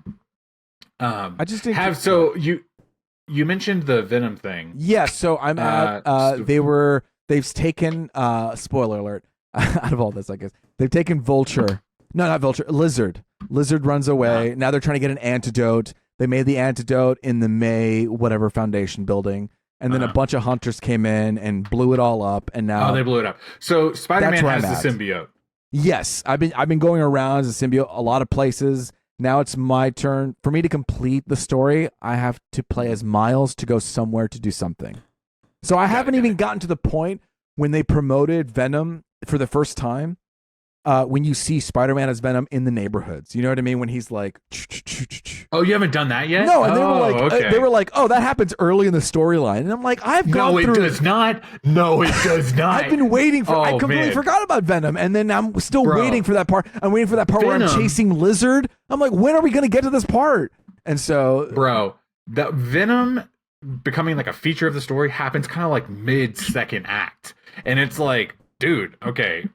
I just didn't so you mentioned the Venom thing. Yes, so I'm at they've taken spoiler alert out of all this, I guess. They've taken Vulture. No, not Vulture, Lizard. Lizard runs away. Now they're trying to get an antidote. They made the antidote in the May whatever Foundation building. and then a bunch of hunters came in and blew it all up, and now they blew it up. So Spider-Man has the symbiote. Yes, I've been going around as a symbiote a lot of places. Now it's my turn. For me to complete the story, I have to play as Miles to go somewhere to do something. So I haven't even gotten to the point when they promoted Venom for the first time. When you see Spider-Man as Venom in the neighborhoods, you know what I mean? When he's like, oh, you haven't done that yet? No, and they were like, oh, that happens early in the storyline, and I'm like, I've gone through. No, it does not. No, it does not. I've been waiting for. I completely forgot about Venom, and then I'm still waiting for that part. I'm waiting for that part where I'm chasing Lizard. I'm like, when are we going to get to this part? And so, the Venom becoming like a feature of the story happens kind of like mid-second act, and it's like, dude, okay,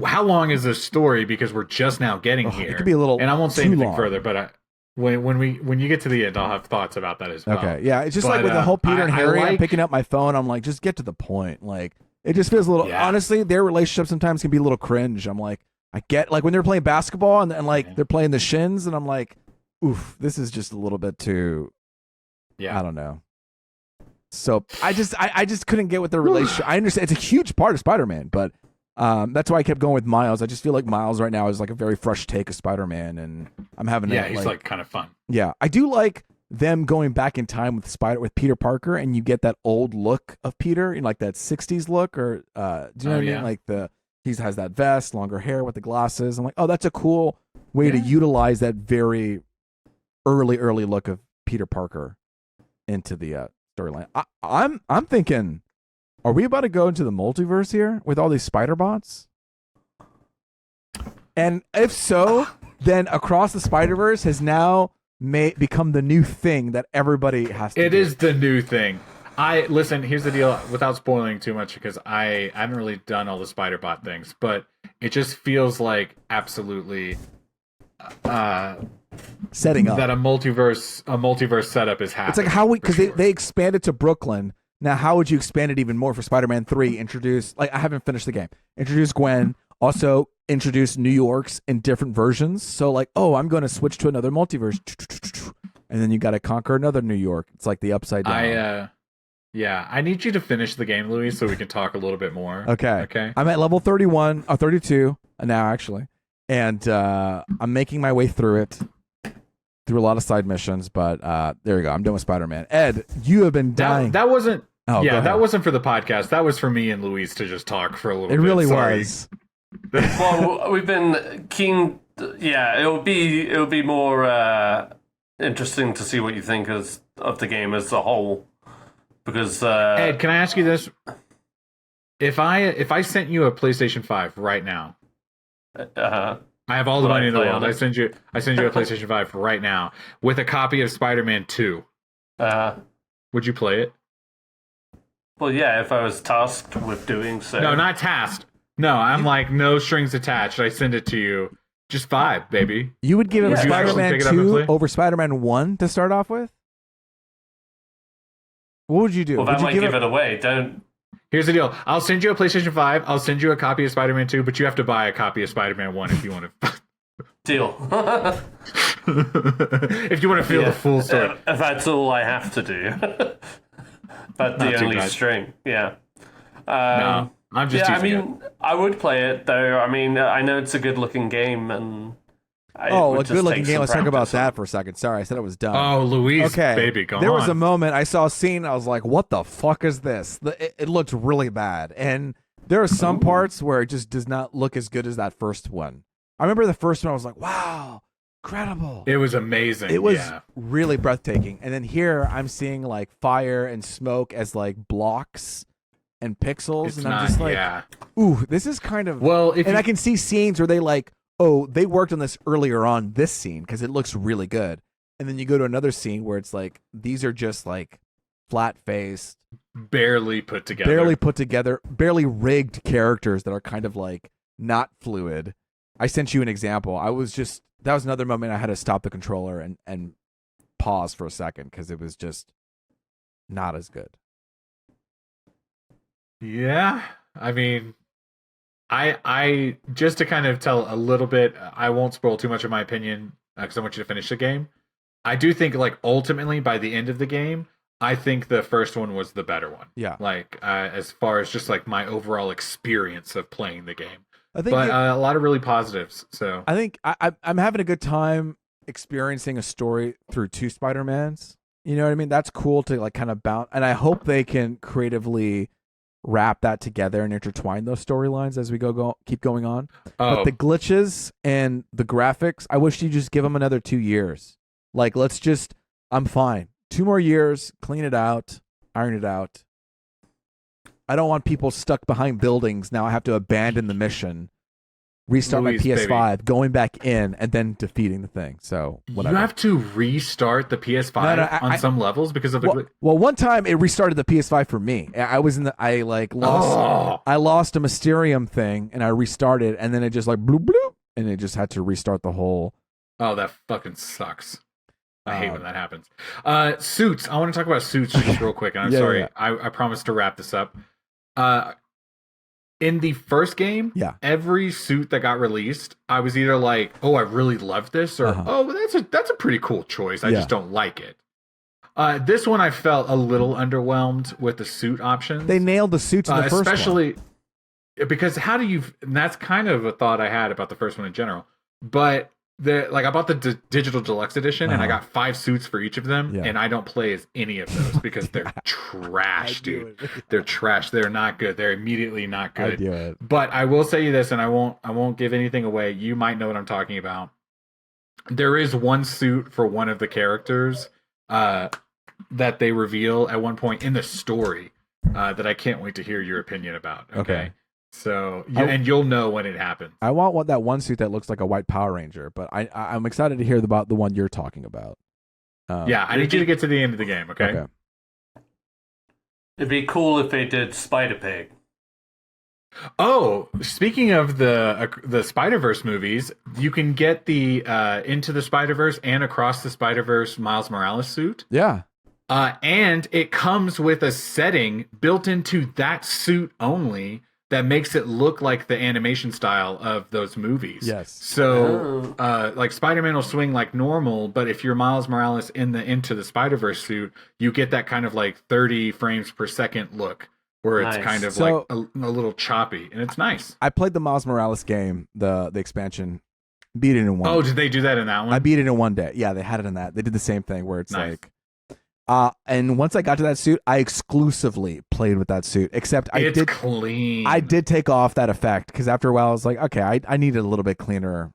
how long is this story? Because we're just now getting here. It could be a little, and I won't say anything long. further, but when you get to the end, I'll have thoughts about that as well. Okay, yeah, it's just like with the whole Peter and Harry. I'm picking up my phone. I'm like, just get to the point. Like, it just feels a little. Yeah. Honestly, their relationship sometimes can be a little cringe. I'm like, I get like when they're playing basketball and like they're playing the shins, and I'm like, oof, this is just a little bit too. Yeah, I don't know. So I just couldn't get with the relationship. I understand it's a huge part of Spider-Man, but that's why I kept going with Miles. I just feel like Miles right now is like a very fresh take of Spider-Man, and I'm having he's like kind of fun. Yeah, I do like them going back in time with Peter Parker, and you get that old look of Peter, in like that '60s look, or do you know what I mean? Like he has that vest, longer hair with the glasses. I'm like, oh, that's a cool way to utilize that very early look of Peter Parker into the storyline. I'm thinking, are we about to go into the multiverse here with all these spider bots? And if so, then Across the Spider-Verse has now become the new thing that everybody has to do. It is the new thing. Listen, here's the deal, without spoiling too much, because I haven't really done all the spider bot things, but it just feels like absolutely setting up that a multiverse setup is happening. It's like how because they expanded to Brooklyn. Now, how would you expand it even more for Spider-Man 3? Introduce, like, I haven't finished the game. Introduce Gwen. Also, introduce New York's in different versions. So, like, oh, I'm going to switch to another multiverse. And then you got to conquer another New York. It's like the upside down. I need you to finish the game, Louis, so we can talk a little bit more. Okay. I'm at level 32 now, actually. And I'm making my way through it. Through a lot of side missions, but there you go. I'm done with Spider-Man. Ed, you have been dying. That wasn't. Oh, yeah, that wasn't for the podcast. That was for me and Luis to just talk for a little bit. It really was. Well, we've been keen. Yeah, it'll be more interesting to see what you think of the game as a whole. Because Ed, can I ask you this? If I sent you a PlayStation 5 right now, I have all the money in the world. I send you a PlayStation 5 right now with a copy of Spider-Man 2. Would you play it? Well, yeah, if I was tasked with doing so. No, not tasked. No, I'm like no strings attached. I send it to you. Just 5, baby. You would give him Spider-Man 2 over Spider-Man 1 to start off with? What would you do? Well, that might give it away. Don't. Here's the deal. I'll send you a PlayStation 5. I'll send you a copy of Spider-Man 2, but you have to buy a copy of Spider-Man 1 if you want to. Deal. If you want to feel the full story. If that's all I have to do. That's the only string. Yeah. No, I'm just I would play it, though. I mean, I know it's a good-looking game, and... a good-looking game. Let's talk about that for a second. Sorry, I said it was done. Oh, Louise, baby, go on. There was a moment I saw a scene, I was like, what the fuck is this? It looked really bad. And there are some parts where it just does not look as good as that first one. I remember the first one, I was like, wow, incredible. It was amazing. It was really breathtaking. And then here, I'm seeing like fire and smoke as like blocks and pixels. I'm just like, ooh, this is kind of... Well, I can see scenes where they like, oh, they worked on this earlier on this scene because it looks really good. And then you go to another scene where it's like, these are just like flat-faced, barely put together, barely rigged characters that are kind of like not fluid. I sent you an example. That was another moment I had to stop the controller and pause for a second because it was just not as good. Yeah, I mean... I just to kind of tell a little bit, I won't spoil too much of my opinion because I want you to finish the game. I do think like ultimately by the end of the game, I think the first one was the better one. Yeah. Like as far as just like my overall experience of playing the game. I think a lot of really positives. So I think I'm having a good time experiencing a story through two Spider-Mans. You know what I mean? That's cool to like kind of bounce, and I hope they can creatively wrap that together and intertwine those storylines as we keep going on. But the glitches and the graphics, I wish you just give them another 2 years. Like, I'm fine. 2 more years, clean it out, iron it out. I don't want people stuck behind buildings. Now I have to abandon the mission, restart my PS5, baby. Going back in, and then defeating the thing. So whatever. You have to restart the PS5 on some levels because of the well, one time it restarted the PS5 for me. I lost a Mysterium thing, and I restarted, and then it just like bloop bloop, and it just had to restart the whole. Oh, that fucking sucks. I hate when that happens. Suits. I want to talk about Suits just real quick, and I'm sorry. Yeah. I promised to wrap this up. In the first game, every suit that got released, I was either like, "Oh, I really love this," or "Oh, that's a pretty cool choice. I just don't like it." This one, I felt a little underwhelmed with the suit options. They nailed the suits in the first one, especially because and that's kind of a thought I had about the first one in general, but. I bought the digital deluxe edition and I got 5 suits for each of them, and I don't play as any of those because they're trash, dude. They're trash. They're not good. They're immediately not good. But I will say you this, and I won't give anything away. You might know what I'm talking about. There is one suit for one of the characters that they reveal at one point in the story that I can't wait to hear your opinion about. Okay. So and you'll know when it happens. I want that one suit that looks like a white Power Ranger, but I'm excited to hear about the one you're talking about. I need you to get to the end of the game, okay? It'd be cool if they did Spider-Pig. Oh, speaking of the Spider-Verse movies, you can get the Into the Spider-Verse and Across the Spider-Verse Miles Morales suit. Yeah. And it comes with a setting built into that suit only that makes it look like the animation style of those movies. Yes. So, like Spider-Man will swing like normal, but if you're Miles Morales in the Into the Spider-Verse suit, you get that kind of like 30 frames per second look, where it's kind of like a little choppy, and it's nice. I played the Miles Morales game, the expansion, beat it in one. Oh, did they do that in that one? I beat it in one day. Yeah, they had it in that. They did the same thing where it's like. And once I got to that suit, I exclusively played with that suit. Except it's clean. I did take off that effect because after a while I was like, okay, I needed a little bit cleaner.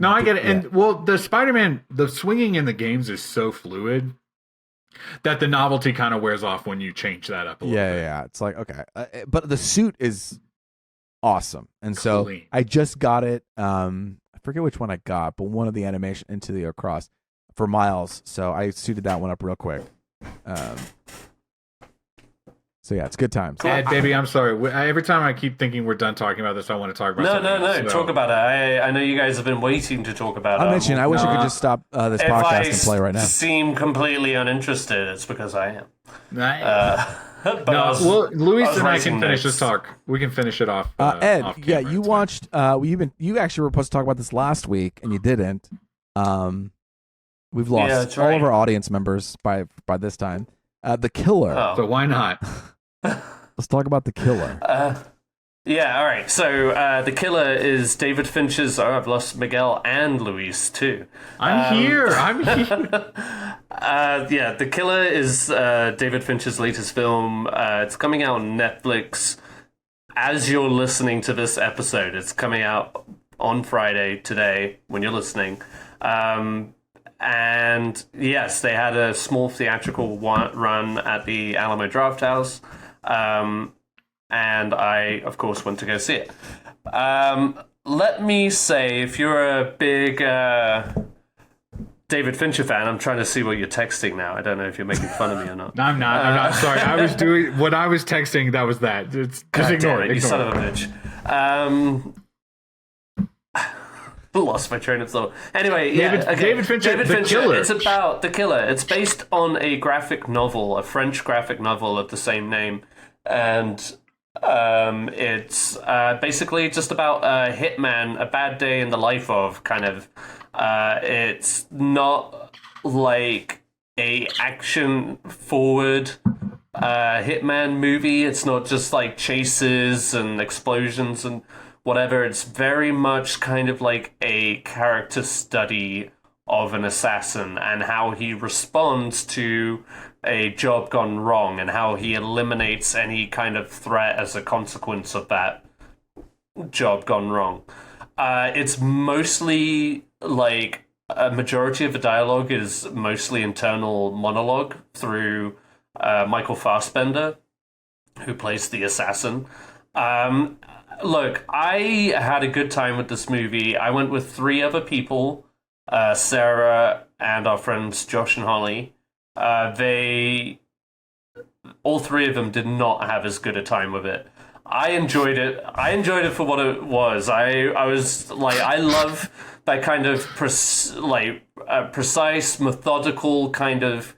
No, I get it. And the Spider-Man, the swinging in the games is so fluid that the novelty kind of wears off when you change that up a little bit. Yeah. It's like, okay, but the suit is awesome, and so I just got it. I forget which one I got, but one of the animation Into the Across for Miles. So I suited that one up real quick. So yeah, it's good times. Ed, baby, I'm sorry. Every time I keep thinking we're done talking about this, I want to talk about something else. No. Talk about it. I know you guys have been waiting to talk about it. I mentioned I wish I could just stop this podcast and play right now. If I seem completely uninterested, it's because I am. Luis and I can finish this talk. We can finish it off. Ed, off camera. You watched. You actually were supposed to talk about this last week, and you didn't. We've lost all of our audience members by this time. The Killer. Oh. So why not? Let's talk about The Killer. All right. So The Killer is David Finche's... Oh, I've lost Miguel and Luis, too. I'm here. The Killer is David Finche's latest film. It's coming out on Netflix as you're listening to this episode. It's coming out on Friday, today, when you're listening. And yes, they had a small theatrical run at the Alamo Drafthouse. And I, of course, went to go see it. Let me say, if you're a big David Fincher fan, I'm trying to see what you're texting now. I don't know if you're making fun of me or not. No, I'm not. Sorry. I was doing what I was texting. That was that. Just ignore it. You son of a bitch. Lost my train of thought. Anyway, David Fincher, The Killer. It's about The Killer. It's based on a graphic novel, a French graphic novel of the same name, and it's basically just about a hitman, a bad day in the life of kind of. It's not like a action forward hitman movie. It's not just like chases and explosions and whatever. It's very much kind of like a character study of an assassin and how he responds to a job gone wrong and how he eliminates any kind of threat as a consequence of that job gone wrong. It's mostly like a majority of the dialogue is mostly internal monologue through Michael Fassbender, who plays the assassin. Look, I had a good time with this movie. I went with 3 other people, Sarah and our friends Josh and Holly. All 3 of them did not have as good a time with it. I enjoyed it. I enjoyed it for what it was. I was like, I love that kind of precise, methodical kind of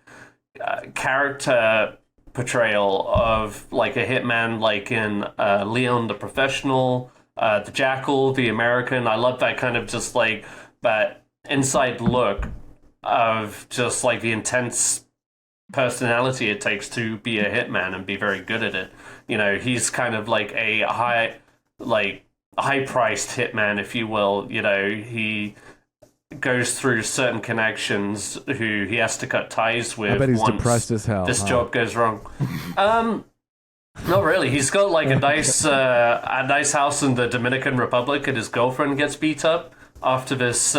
character portrayal of like a hitman, like in Leon the Professional, the Jackal, the American. I love that kind of just like that inside look of just like the intense personality it takes to be a hitman and be very good at it. You know, he's kind of like a high-priced hitman, if you will. You know, he goes through certain connections who he has to cut ties with. I bet he's once depressed as hell. this job goes wrong. Not really. He's got like a nice house in the Dominican Republic, and his girlfriend gets beat up after this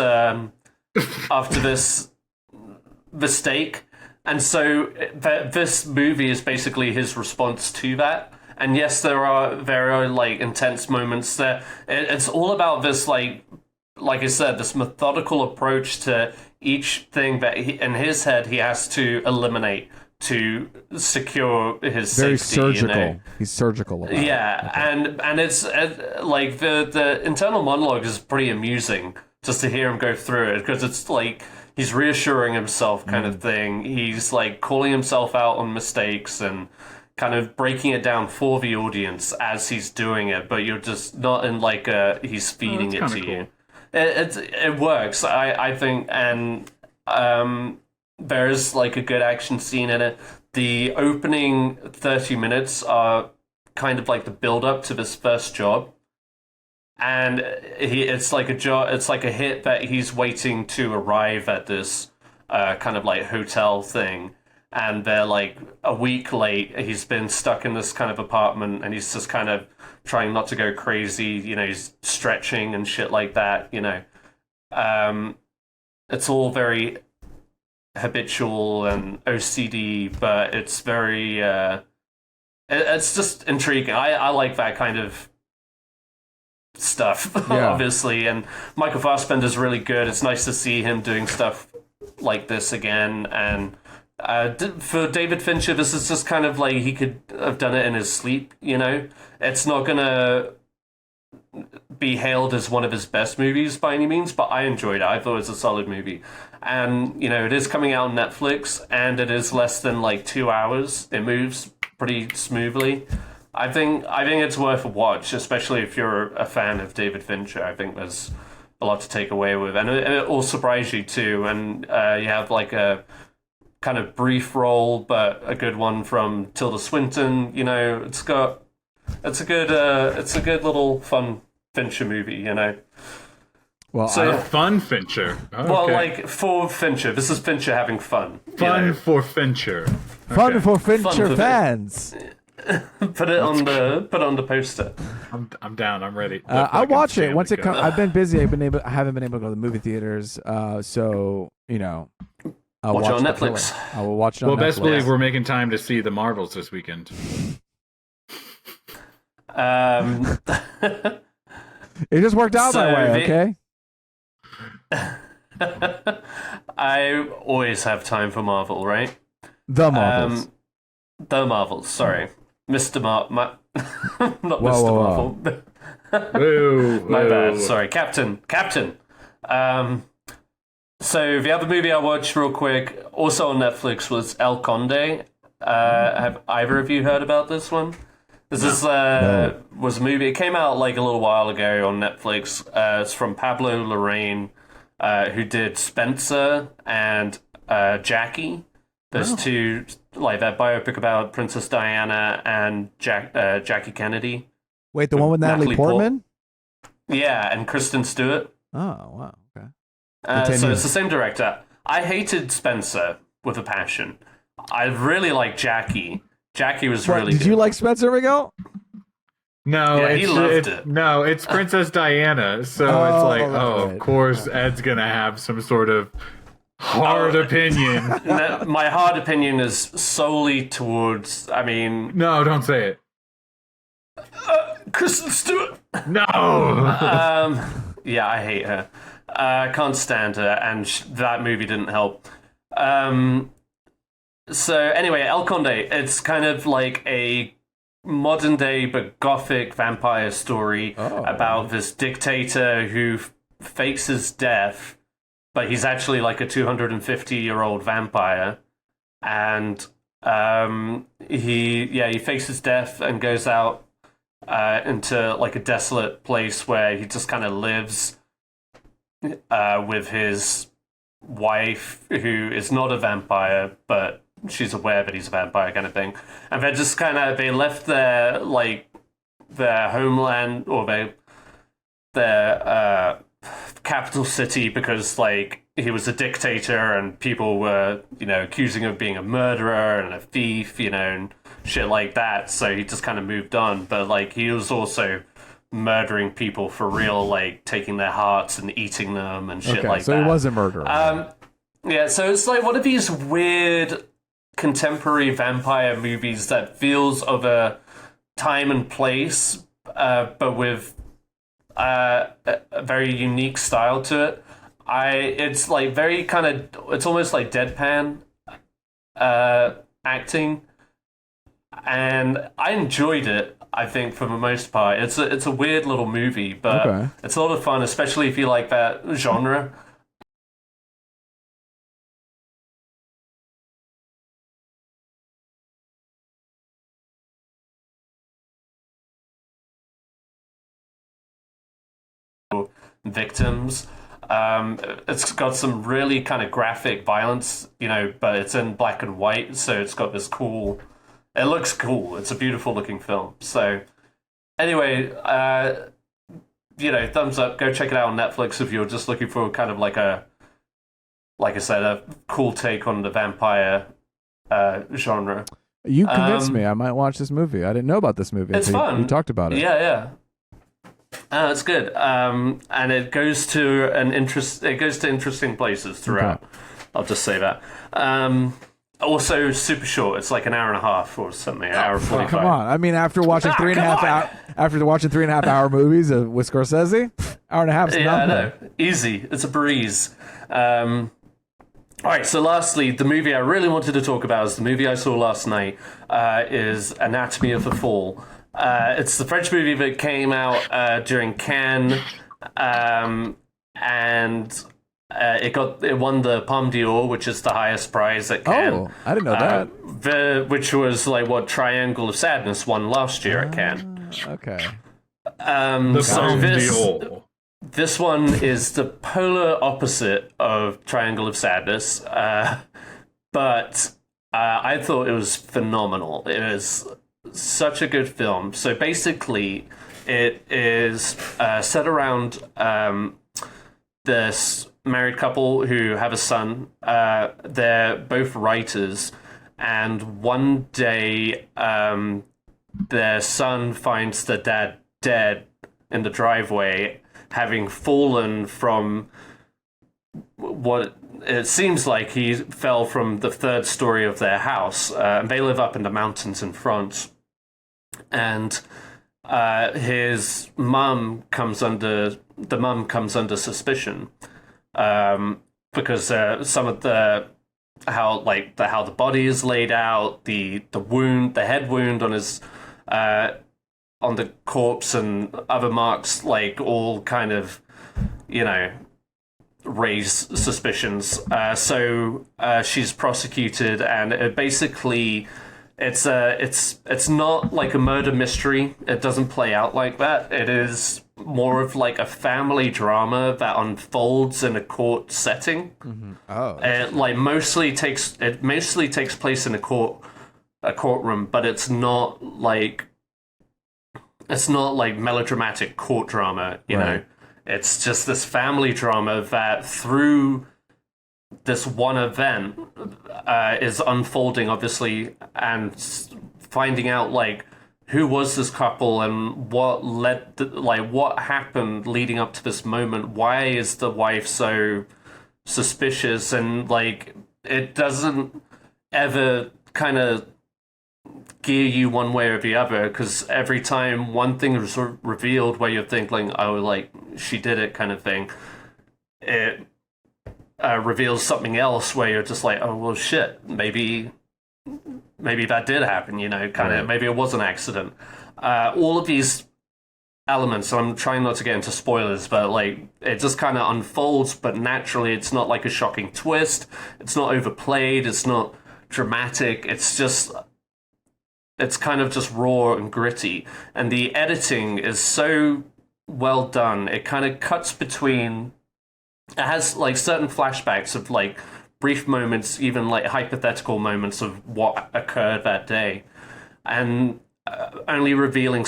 mistake. And so this movie is basically his response to that. And yes, there are very like intense moments there. It's all about this like I said, this methodical approach to each thing that in his head he has to eliminate to secure his very safety. surgical. You know? He's surgical about Yeah, it. and it's like the internal monologue is pretty amusing just to hear him go through it, because it's like he's reassuring himself kind of thing. He's like calling himself out on mistakes and kind of breaking it down for the audience as he's doing it, but you're just not in like he's feeding it to you. It works, I think, and there's like a good action scene in it. The opening 30 minutes are kind of like the build up to this first job. And it's like a hit that he's waiting to arrive at this kind of like hotel thing. And they're like a week late. He's been stuck in this kind of apartment and he's just kind of trying not to go crazy. You know, he's stretching and shit like that, you know. It's all very habitual and OCD, but it's very... it's just intriguing. I like that kind of stuff, obviously, and Michael Fassbender's really good. It's nice to see him doing stuff like this again, and for David Fincher, this is just kind of like he could have done it in his sleep, you know? It's not gonna be hailed as one of his best movies by any means, but I enjoyed it. I thought it was a solid movie. And, you know, it is coming out on Netflix, and it is less than like 2 hours. It moves pretty smoothly. I think it's worth a watch, especially if you're a fan of David Fincher. I think there's a lot to take away with, and it will surprise you too. And you have like a kind of brief role, but a good one from Tilda Swinton. You know, it's a good little fun Fincher movie. You know. Well, so fun Fincher. Oh, well, okay. like for Fincher, this is Fincher having fun. Fun for Fincher. Fun for Fincher fans. Put it on the poster. I'm down. I'm ready. I'll watch it once it comes. I've been busy. I haven't been able to go to the movie theaters. So you know, I'll watch it on the Netflix. Thriller. I will watch it on Netflix. Well, best believe we're making time to see the Marvels this weekend. It just worked out that way. Okay. I always have time for Marvel, right? The Marvels. The Marvels, sorry. Mr. Not Mr. Whoa. Marvel. My bad, sorry. Captain. So the other movie I watched real quick, also on Netflix, was El Conde. Have either of you heard about this one? This was a movie. It came out like a little while ago on Netflix. It's from Pablo Larraín, who did Spencer and Jackie. There's two, like that biopic about Princess Diana and Jackie Kennedy. Wait, the one with Natalie Portman? Yeah, and Kristen Stewart. Oh, wow. Okay. So it's the same director. I hated Spencer with a passion. I really liked Jackie. Jackie was really good. Did you like Spencer, Miguel? No, yeah, he loved it. No, it's Princess Diana. So it's like, of course, Ed's going to have some sort of hard opinion. No, my hard opinion is solely towards, No, don't say it. Kristen Stewart. No! Yeah, I hate her. I can't stand her, and that movie didn't help. So anyway, El Conde, it's kind of like a modern day but gothic vampire story about this dictator who fakes his death, but he's actually like a 250-year-old vampire, and he fakes his death and goes out into like a desolate place where he just kind of lives with his wife, who is not a vampire, but she's aware that he's a vampire, kind of thing. And they're just they left their homeland, or their capital city, because like he was a dictator and people were accusing him of being a murderer and a thief, and shit like that. So he just kind of moved on, but like he was also murdering people for real, like taking their hearts and eating them and shit like that. So he was a murderer. Yeah, so it's like one of these weird contemporary vampire movies that feels of a time and place, but with a very unique style to it. It's like very it's almost like deadpan acting, and I enjoyed it. I think for the most part, it's a weird little movie, but it's a lot of fun, especially if you like that genre. Victims. It's got some really kind of graphic violence, but it's in black and white, so it's got this cool. It looks cool. It's a beautiful looking film. So, anyway, thumbs up. Go check it out on Netflix if you're just looking for kind of like I said, a cool take on the vampire genre. You convinced me. I might watch this movie. I didn't know about this movie. It's fun. You talked about it. Yeah. It's good, and it goes to interesting places throughout. Okay. I'll just say that. Also, super short. It's like an hour and a half or something. An hour and 45. Come on! I mean, after watching 3.5 hour movies with Scorsese, hour and a half is nothing. I know. Easy. It's a breeze. All right. So, lastly, the movie I really wanted to talk about is the movie I saw last night. Is Anatomy of a Fall. It's the French movie that came out during Cannes, and it won the Palme d'Or, which is the highest prize at Cannes. Oh, I didn't know that. Which was like what Triangle of Sadness won last year at Cannes. Okay. This one is the polar opposite of Triangle of Sadness, but I thought it was phenomenal. It was such a good film. So basically, it is set around this married couple who have a son. They're both writers, and one day their son finds the dad dead in the driveway, having fallen from what it seems like he fell from the third story of their house. They live up in the mountains in France. And his mum comes under suspicion because some of how the body is laid out, the head wound on his on the corpse and other marks, like all kind of raise suspicions. So she's prosecuted, and it basically. It's not like a murder mystery. It doesn't play out like that. It is more of like a family drama that unfolds in a court setting. Oh, It mostly takes place in a courtroom, but it's not like melodramatic court drama, you know. It's just this family drama that through this one event is unfolding, obviously, and finding out like who was this couple and what what happened leading up to this moment. Why is the wife so suspicious? And like it doesn't ever kind of gear you one way or the other, because every time one thing is revealed where you're thinking, oh, like she did it kind of thing, it reveals something else where you're just like, oh well shit, maybe that did happen, you know, kind of maybe it was an accident. All of these elements, I'm trying not to get into spoilers, but like it just kind of unfolds, but naturally. It's not like a shocking twist, it's not overplayed, it's not dramatic, it's kind of just raw and gritty. And the editing is so well done. It kind of cuts between... It has like certain flashbacks of like brief moments, even like hypothetical moments of what occurred that day. And only revealing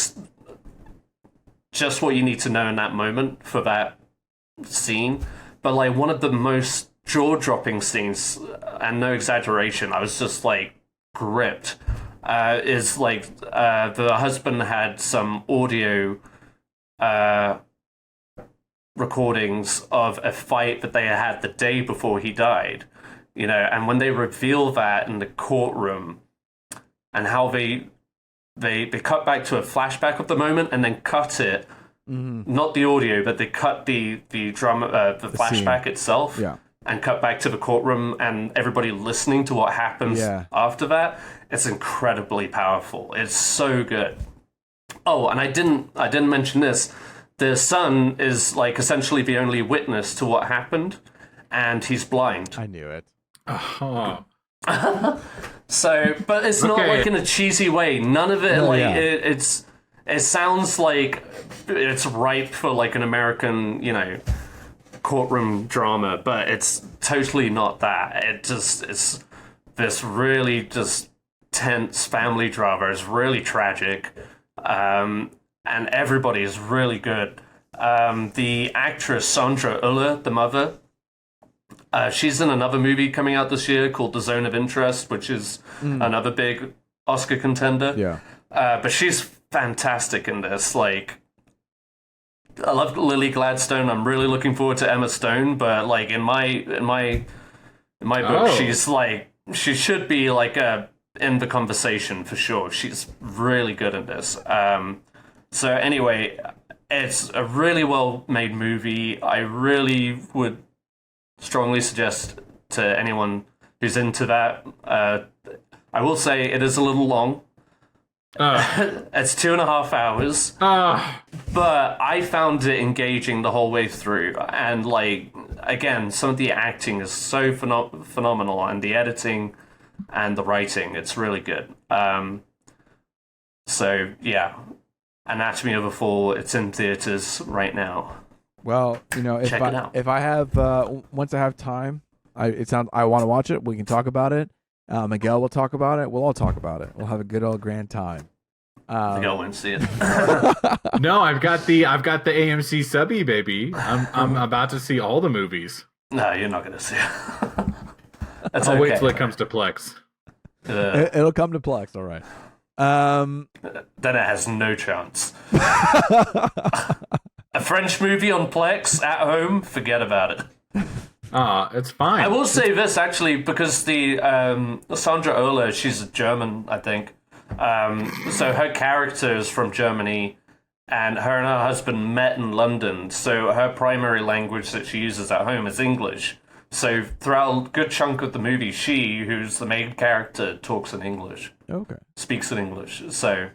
just what you need to know in that moment for that scene. But like one of the most jaw-dropping scenes, and no exaggeration, I was just like gripped, is like the husband had some audio recordings of a fight that they had the day before he died, you know, and when they reveal that in the courtroom and how they cut back to a flashback of the moment and then cut it, not the audio, but they cut the drama, the flashback scene itself, and cut back to the courtroom and everybody listening to what happens after that. It's incredibly powerful. It's so good. Oh, and I didn't mention this. The son is like essentially the only witness to what happened, and he's blind. I knew it. So, but it's not like in a cheesy way. None of it it sounds like it's ripe for like an American, you know, courtroom drama, but it's totally not that. It's this really just tense family drama. It's really tragic, and everybody is really good. The actress Sandra Uller, the mother, she's in another movie coming out this year called The Zone of Interest, which is another big Oscar contender. But she's fantastic in this. Like, I love Lily Gladstone. I'm really looking forward to Emma Stone, but like in my book, she's like, she should be like in the conversation for sure. She's really good at this. So anyway, it's a really well made movie. I really would strongly suggest to anyone who's into that. I will say it is a little long. It's 2.5 hours. But I found it engaging the whole way through. And like, again, some of the acting is so phenomenal, and the editing and the writing, it's really good. So yeah, Anatomy of a Fall, it's in theaters right now. Well, you know, if I have once I have time, I want to watch it. We can talk about it. Miguel will talk about it. We'll all talk about it. We'll have a good old grand time. Miguel won't see it. No, I've got the AMC subby, baby. I'm about to see all the movies. No, you're not going to see it. I'll wait till it comes to Plex. It'll come to Plex, all right. Then it has no chance. A French movie on Plex at home, forget about it. It's fine. I will say this, actually, because the Sandra Oehler, she's German, I think. So her character is from Germany, and her husband met in London, so her primary language that she uses at home is English. So throughout a good chunk of the movie, she, who's the main character, talks in English. Okay. Speaks in English. So,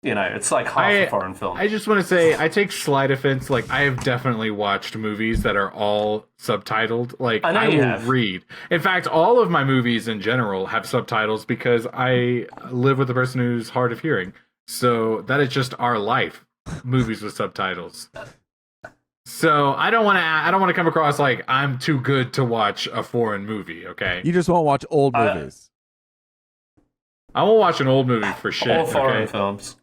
you know, it's like half a foreign film. I just want to say, I take slight offense. Like, I have definitely watched movies that are all subtitled. Like, I will read. In fact, all of my movies in general have subtitles because I live with a person who's hard of hearing. So that is just our life. movies with subtitles. So I don't want to come across like I'm too good to watch a foreign movie. Okay, You just won't watch old movies. I won't watch an old movie for shit. Or foreign films.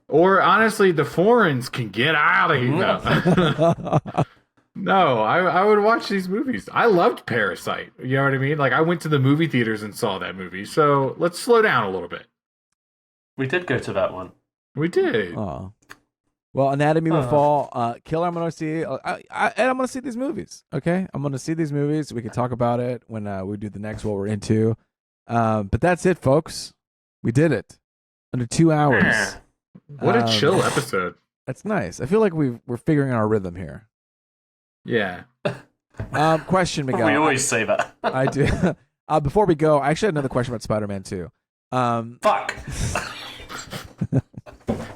Or honestly, the foreigners can get out of here. No, no, I would watch these movies. I loved Parasite. You know what I mean? Like I went to the movie theaters and saw that movie. So let's slow down a little bit. We did go to that one. We did. Oh. Well, Anatomy of a Fall, Killer. I'm gonna see. And I'm gonna see these movies. Okay, I'm gonna see these movies. We can talk about it when we do the next what we're into. But that's it, folks. We did it under 2 hours. What a chill episode. That's nice. I feel like we're figuring out our rhythm here. Yeah. Question, Miguel. We always say that. I do. Before we go, I actually had another question about Spider-Man 2. Fuck.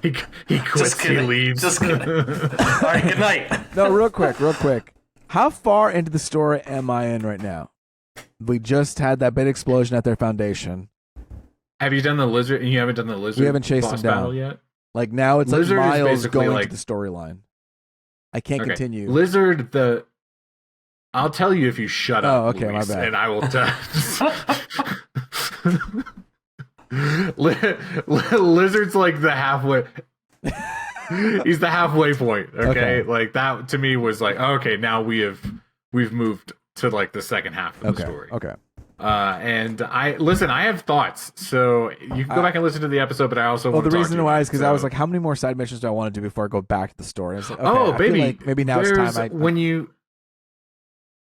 He quits, he leaves. Just kidding. All right, good night. No, real quick. How far into the story am I in right now? We just had that big explosion at their foundation. Have you done the lizard? You haven't done the lizard. We haven't chased boss him down battle yet. Like now, it's Lizard like is miles basically going like- to the storyline. I can't continue. Lizard, I'll tell you if you shut up. Oh, okay, Luis, my bad. And I will tell. Lizard's like the halfway. He's the halfway point. Okay? Like that to me was like, okay, now we've moved to like the second half of the story. Okay. And I have thoughts, so you can go back and listen to the episode. But I also the reason why is because I was like, how many more side missions do I want to do before I go back to the story? I was like, okay, I feel like maybe now it's time.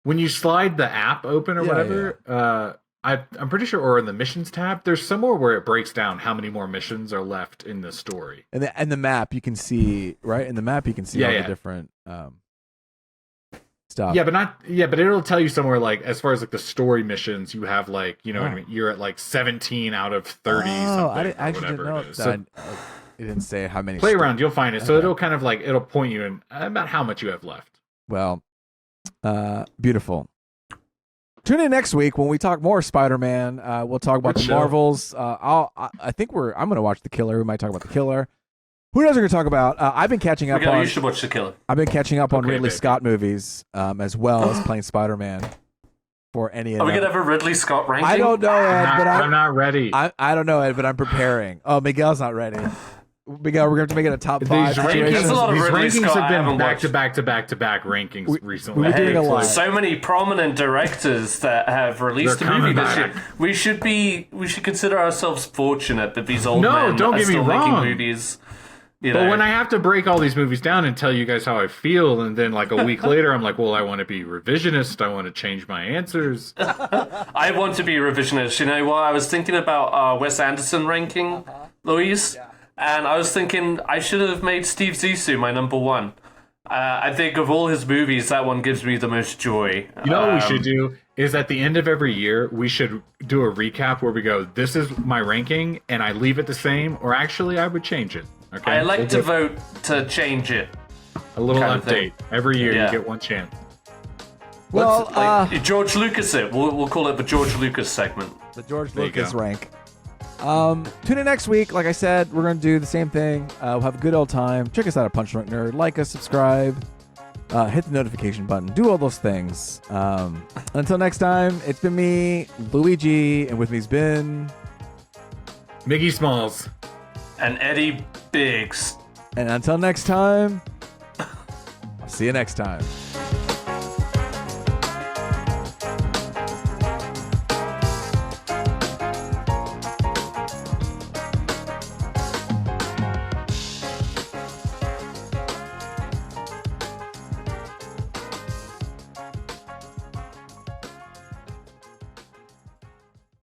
When you slide the app open or whatever, I'm pretty sure, or in the missions tab, there's somewhere where it breaks down how many more missions are left in the story. And the map you can see, right? In the map you can see all the different stuff. But it'll tell you somewhere like as far as like the story missions, you have like what I mean, you're at like 17 out of 30. I actually didn't know that. It didn't say how many. Play around, you'll find it. So it'll kind of like it'll point you in about how much you have left. Well, beautiful. Tune in next week when we talk more Spider-Man. We'll talk about the Marvels. I'm going to watch The Killer. We might talk about The Killer. Who knows what we're going to talk about? I've been catching up on... You should watch The Killer. I've been catching up on Ridley Scott movies as well as playing Spider-Man for any of them. Are we going to have a Ridley Scott ranking? I don't know, Ed, but I'm not ready. I don't know, Ed, but I'm preparing. Oh, Miguel's not ready. Miguel, we're going to have to make it a top 5 situation. There's a lot of These Ridley rankings Scott have been back to back rankings recently. We're doing a lot. So many prominent directors that have released a movie this year. We should consider ourselves fortunate that these old men don't are get me still wrong. making movies. But when I have to break all these movies down and tell you guys how I feel, and then like a week later, I'm like, well, I want to be revisionist. I want to change my answers. I want to be revisionist. You know what? I was thinking about Wes Anderson ranking, Louise. Yeah. And I was thinking I should have made Steve Zissou my number one. I think of all his movies, that one gives me the most joy. You know what we should do is at the end of every year, we should do a recap where we go, this is my ranking, and I leave it the same, or actually I would change it. Okay? I like to vote to change it. A little update. Every year you get one chance. Well, George Lucas it. We'll call it the George Lucas segment. The George Lucas rank. Tune in next week. Like I said, we're going to do the same thing. We'll have a good old time. Check us out at Punch Drunk Nerd. Like us, subscribe, hit the notification button. Do all those things. Until next time, it's been me, Luigi, and with me's been... Miggy Smalls. And Eddie Biggs. And until next time, I'll see you next time.